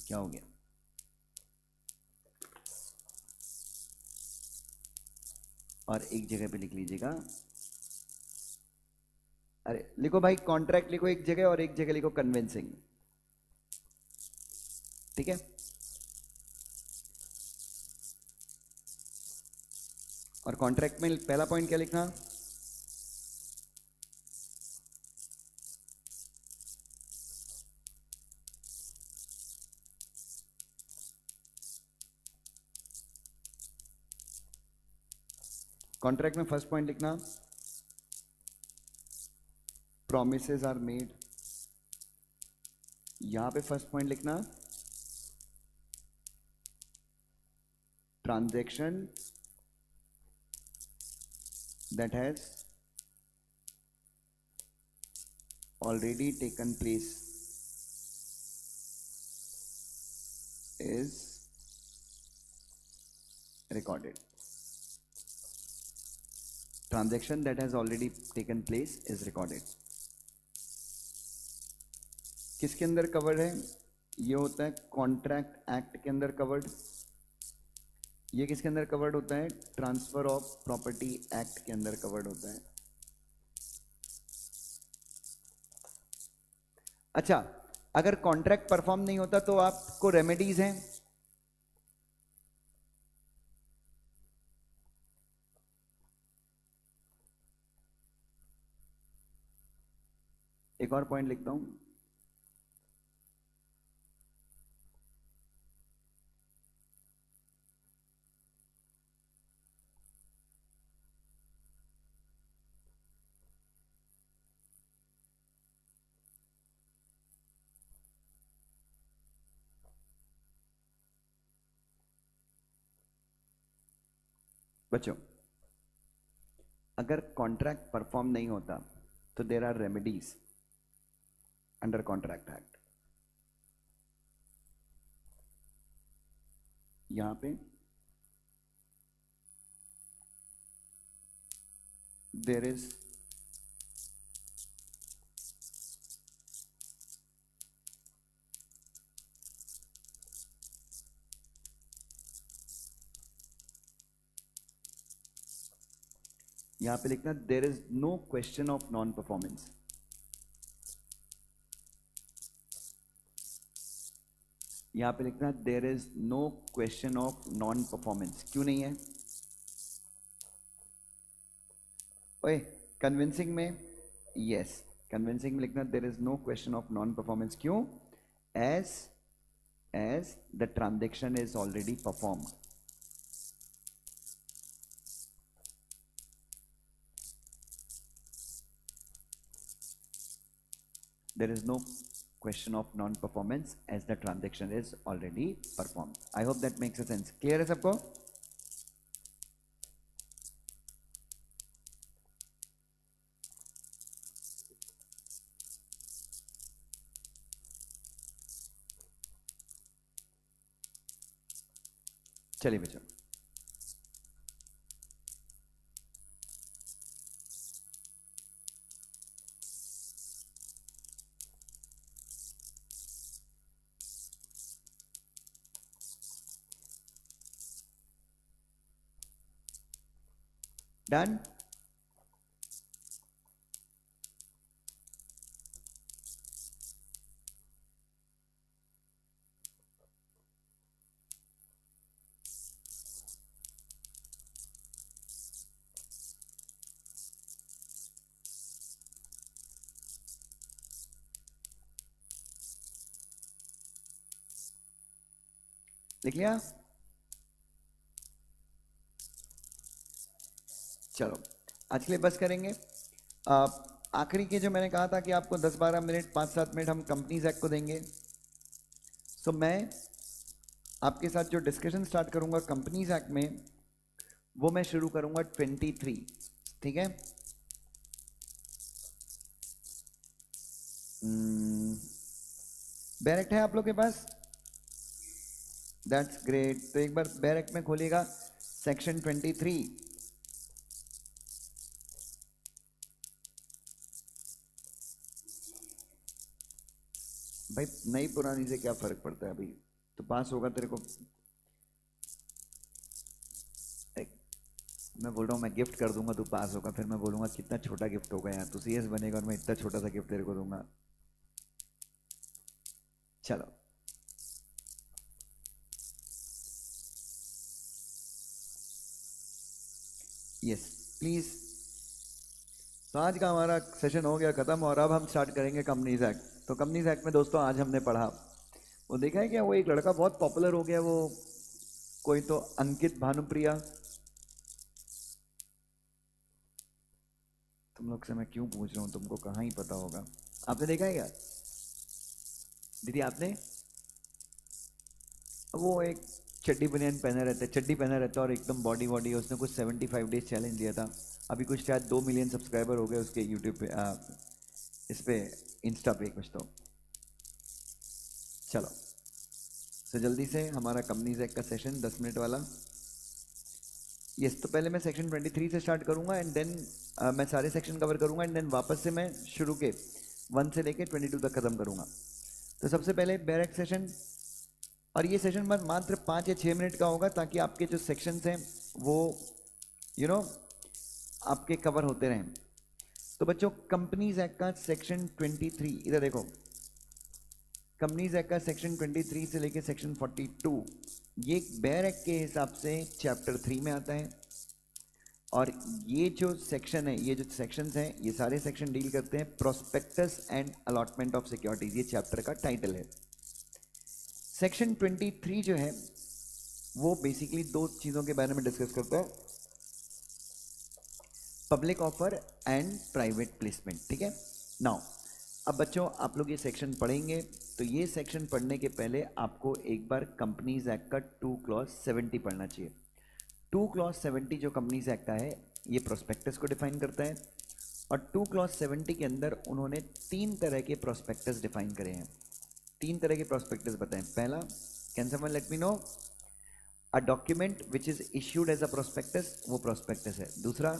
क्या हो गया? और एक जगह पे लिख लीजिएगा, अरे लिखो भाई कॉन्ट्रैक्ट लिखो एक जगह, और एक जगह लिखो कन्विंसिंग। ठीक है? और कॉन्ट्रैक्ट में पहला पॉइंट क्या लिखना? कॉन्ट्रैक्ट में फर्स्ट पॉइंट लिखना, promises are made। यहां पे फर्स्ट पॉइंट लिखना, transaction that has already taken place is recorded। transaction that has already taken place is recorded। किसके अंदर कवर्ड है? ये होता है कॉन्ट्रैक्ट एक्ट के अंदर कवर्ड। ये किसके अंदर कवर्ड होता है? ट्रांसफर ऑफ प्रॉपर्टी एक्ट के अंदर कवर्ड होता है। अच्छा, अगर कॉन्ट्रैक्ट परफॉर्म नहीं होता तो आपको रेमेडीज हैं। एक और पॉइंट लिखता हूं, बच्चों अगर कॉन्ट्रैक्ट परफॉर्म नहीं होता तो there are remedies under contract act. यहां पे देयर इज यहां पे लिखना there is no question of non performance. यहां पे लिखना there is no question of non performance. क्यों नहीं है? ओए कन्विंसिंग में, यस कन्विंसिंग में लिखना there is no question of non performance. क्यों? As the transaction is already performed. there is no question of non-performance as the transaction is already performed। I hope that makes a sense। clear है सबको? चलिए बच्चों, डन। लिख लिया? चलो आज के लिए बस करेंगे। आखिरी के जो मैंने कहा था कि आपको 10-12 मिनट 5-7 मिनट हम कंपनीज एक्ट को देंगे। सो मैं आपके साथ जो डिस्कशन स्टार्ट करूंगा कंपनीज एक्ट में, वो मैं शुरू करूंगा 23। ठीक है? बैरेक्ट है आप लोग के पास? That's great. तो एक बार बैरेक्ट में खोलिएगा सेक्शन 23। भाई नई पुरानी से क्या फर्क पड़ता है? अभी तो पास होगा तेरे को। मैं बोल रहा हूँ मैं गिफ्ट कर दूंगा, तू पास होगा, फिर मैं बोलूंगा कितना छोटा गिफ्ट होगा यार, तू सीएस बनेगा और मैं इतना छोटा सा गिफ्ट तेरे को दूंगा। चलो यस प्लीज। तो आज का हमारा सेशन हो गया खत्म और अब हम स्टार्ट करेंगे कंपनीज एक्ट। तो कंपनीज एक्ट में दोस्तों आज हमने पढ़ा, वो देखा है क्या, वो एक लड़का बहुत पॉपुलर हो गया, वो कोई तो अंकित भानुप्रिया। तुम लोग से मैं क्यों पूछ रहा हूँ, तुमको कहाँ ही पता होगा। आपने देखा है क्या दीदी? आपने? वो एक चड्डी बनियान पहने रहते, चड्डी पहना रहता और एकदम बॉडी बॉडी। उसने कुछ 75 डेज चैलेंज लिया था। अभी कुछ शायद 2 मिलियन सब्सक्राइबर हो गए उसके यूट्यूब पे, इस पे इंस्टा पे कुछ तो। चलो तो जल्दी से हमारा कंपनीज एक्ट का सेशन 10 मिनट वाला। यस, तो पहले मैं सेक्शन 23 से स्टार्ट करूंगा एंड देन मैं सारे सेक्शन कवर करूंगा एंड देन वापस से मैं शुरू के 1 से लेके 22 तक खत्म करूंगा। तो सबसे पहले बैरेक्ट सेशन, और ये सेशन मात्र 5 या 6 मिनट का होगा ताकि आपके जो सेक्शंस हैं वो आपके कवर होते रहें। तो बच्चों कंपनीज एक्ट का सेक्शन 23, इधर देखो, कंपनीज एक्ट का सेक्शन 23 से लेके सेक्शन 42, ये बेयर एक्ट के हिसाब से चैप्टर 3 में आता है। और ये जो सेक्शन है, ये जो सेक्शंस हैं, ये सारे सेक्शन डील करते हैं prospectus and allotment of securities. ये चैप्टर का टाइटल है। सेक्शन 23 जो है वो बेसिकली 2 चीज़ों के बारे में डिस्कस करता है, public offer and private placement. ठीक है? नाउ अब बच्चों आप लोग ये सेक्शन पढ़ेंगे, तो ये सेक्शन पढ़ने के पहले आपको एक बार कंपनीज एक्ट का 2 क्लॉज 70 पढ़ना चाहिए। 2 क्लॉज 70 जो कंपनीज एक्ट का है, ये प्रोस्पेक्टस को डिफाइन करता है। और 2 क्लॉज 70 के अंदर उन्होंने 3 तरह के प्रोस्पेक्टस डिफाइन करे हैं। 3 तरह के प्रोस्पेक्टस बताएं। पहला, can someone let me know? A document which is issued as a prospectus, वो प्रोस्पेक्टस है। दूसरा,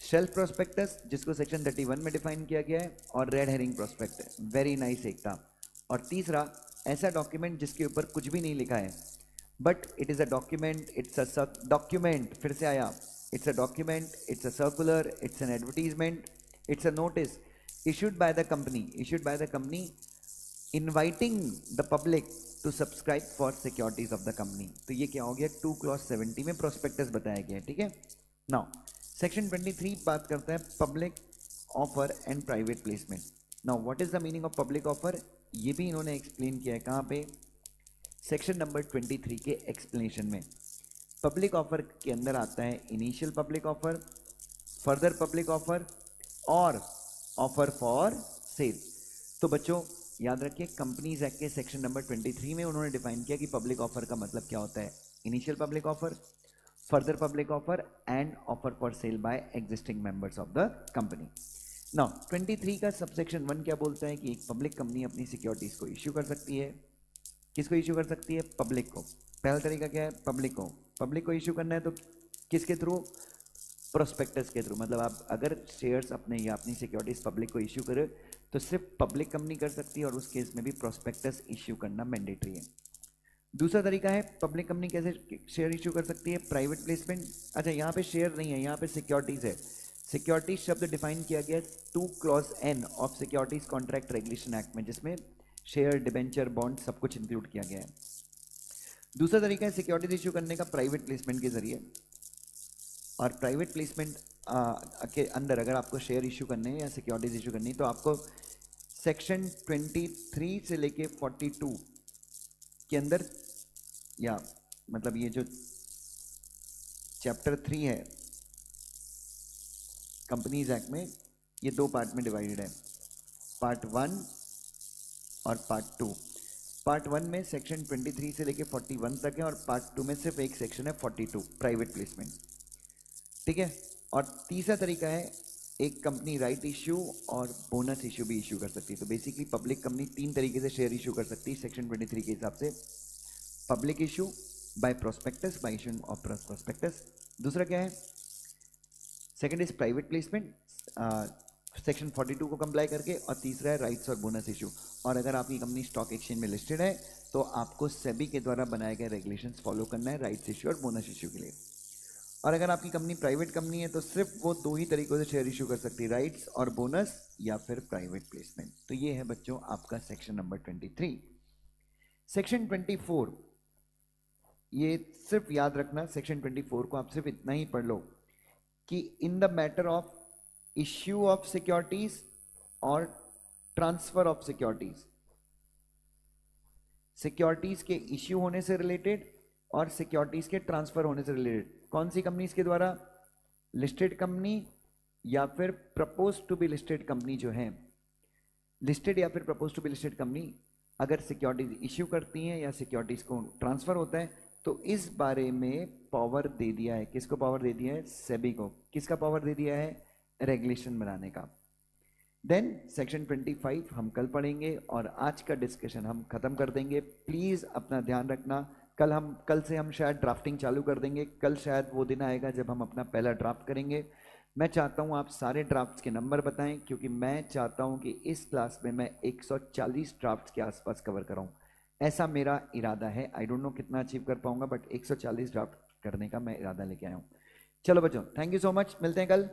शेल्फ प्रोस्पेक्टस, जिसको सेक्शन 31 में डिफाइन किया गया है, और red herring prospectus. Very nice एक था। और तीसरा, ऐसा डॉक्यूमेंट जिसके ऊपर कुछ भी नहीं लिखा है but it is a document, it's a document, फिर से आया, it's a document, it's a circular, it's an advertisement, it's a notice issued by the company inviting the public to subscribe for securities of the company। तो ये क्या हो गया? 2 क्लॉज 70 में प्रोस्पेक्टस बताया गया है। ठीक है? नाउ सेक्शन 23 बात करता है public offer and private placement. Now what is the meaning of public offer? ये भी इन्होंने एक्सप्लेन किया है। कहाँ पे? सेक्शन नंबर 23 के एक्सप्लेनेशन में। पब्लिक ऑफर के अंदर आता है initial public offer, further public offer और ऑफर फॉर सेल। तो बच्चों याद रखिए, कंपनीज एक्ट के सेक्शन नंबर 23 में उन्होंने डिफाइन किया कि पब्लिक ऑफर का मतलब क्या होता है। Initial public offer, further public offer and offer for sale by existing members of the company. Now 23 का सबसेक्शन 1 क्या बोलता है कि एक पब्लिक कंपनी अपनी सिक्योरिटीज को इश्यू कर सकती है। किसको इश्यू कर सकती है? पब्लिक को। पहला तरीका क्या है? पब्लिक को। पब्लिक को इश्यू करना है तो किसके थ्रू? प्रोस्पेक्टस के थ्रू। मतलब आप अगर शेयर्स अपने या अपनी सिक्योरिटीज पब्लिक को इश्यू करे तो सिर्फ पब्लिक कंपनी कर सकती है, और उस केस में भी प्रोस्पेक्टस इश्यू करना मैंडेटरी है। दूसरा तरीका है पब्लिक कंपनी कैसे शेयर इशू कर सकती है, प्राइवेट प्लेसमेंट। अच्छा यहाँ पे शेयर नहीं है, यहाँ पे सिक्योरिटीज है। सिक्योरिटीज शब्द डिफाइन किया गया 2 clause N of securities contract regulation act में, जिसमें शेयर, डिबेंचर, बॉन्ड सब कुछ इंक्लूड किया गया है। दूसरा तरीका है सिक्योरिटीज इशू करने का प्राइवेट प्लेसमेंट के जरिए। और प्राइवेट प्लेसमेंट के अंदर अगर आपको शेयर इशू करने हैं या सिक्योरिटीज इशू करनी है तो आपको सेक्शन 23 से लेके 42 के अंदर, या मतलब ये जो चैप्टर 3 है कंपनीज एक्ट में, ये 2 पार्ट में डिवाइडेड है, पार्ट 1 और पार्ट 2। पार्ट 1 में सेक्शन 23 से लेके 41 तक है और पार्ट 2 में सिर्फ एक सेक्शन है 42, प्राइवेट प्लेसमेंट। ठीक है। और तीसरा तरीका है एक कंपनी राइट इश्यू और बोनस इश्यू भी इश्यू कर सकती है। तो बेसिकली पब्लिक कंपनी 3 तरीके से शेयर इश्यू कर सकती है सेक्शन 23 के हिसाब से। Public issue bye prospectus, bye issue of prospectus. दूसरा क्या है, second is private placement section 42 को कंप्लाई करके, और तीसरा है राइट्स और बोनस इशू। और अगर आपकी कंपनी स्टॉक एक्सचेंज में लिस्टेड है तो आपको सेबी के द्वारा बनाए गए रेगुलेशंस फॉलो करना है राइट्स इशू और बोनस इशू के लिए। और अगर आपकी कंपनी प्राइवेट कंपनी है तो सिर्फ वो 2 ही तरीकों से शेयर इशू कर सकती है, राइट्स और बोनस या फिर प्राइवेट प्लेसमेंट। तो ये है बच्चों आपका सेक्शन नंबर 23। सेक्शन 24, ये सिर्फ याद रखना, सेक्शन 24 को आप सिर्फ इतना ही पढ़ लो कि in the matter of issue of securities और ट्रांसफर ऑफ सिक्योरिटीज, सिक्योरिटीज के इश्यू होने से रिलेटेड और सिक्योरिटीज के ट्रांसफर होने से रिलेटेड, कौन सी कंपनीज के द्वारा, लिस्टेड कंपनी या फिर propose to be listed company जो है, लिस्टेड या फिर propose to be listed company अगर सिक्योरिटीज इश्यू करती हैं या सिक्योरिटीज को ट्रांसफर होता है तो इस बारे में पावर दे दिया है, किसको पावर दे दिया है, सेबी को। किसका पावर दे दिया है, रेगुलेशन बनाने का। देन सेक्शन 25 हम कल पढ़ेंगे और आज का डिस्कशन हम खत्म कर देंगे। प्लीज अपना ध्यान रखना, कल से हम शायद ड्राफ्टिंग चालू कर देंगे। कल शायद वो दिन आएगा जब हम अपना पहला ड्राफ्ट करेंगे। मैं चाहता हूँ आप सारे ड्राफ्ट्स के नंबर बताएं, क्योंकि मैं चाहता हूँ कि इस क्लास में मैं 140 ड्राफ्ट्स के आसपास कवर कराऊँ, ऐसा मेरा इरादा है। आई डोंट नो कितना अचीव कर पाऊंगा, बट 140 ड्राफ्ट करने का मैं इरादा लेके आया हूँ। चलो बच्चों, थैंक यू सो मच, मिलते हैं कल।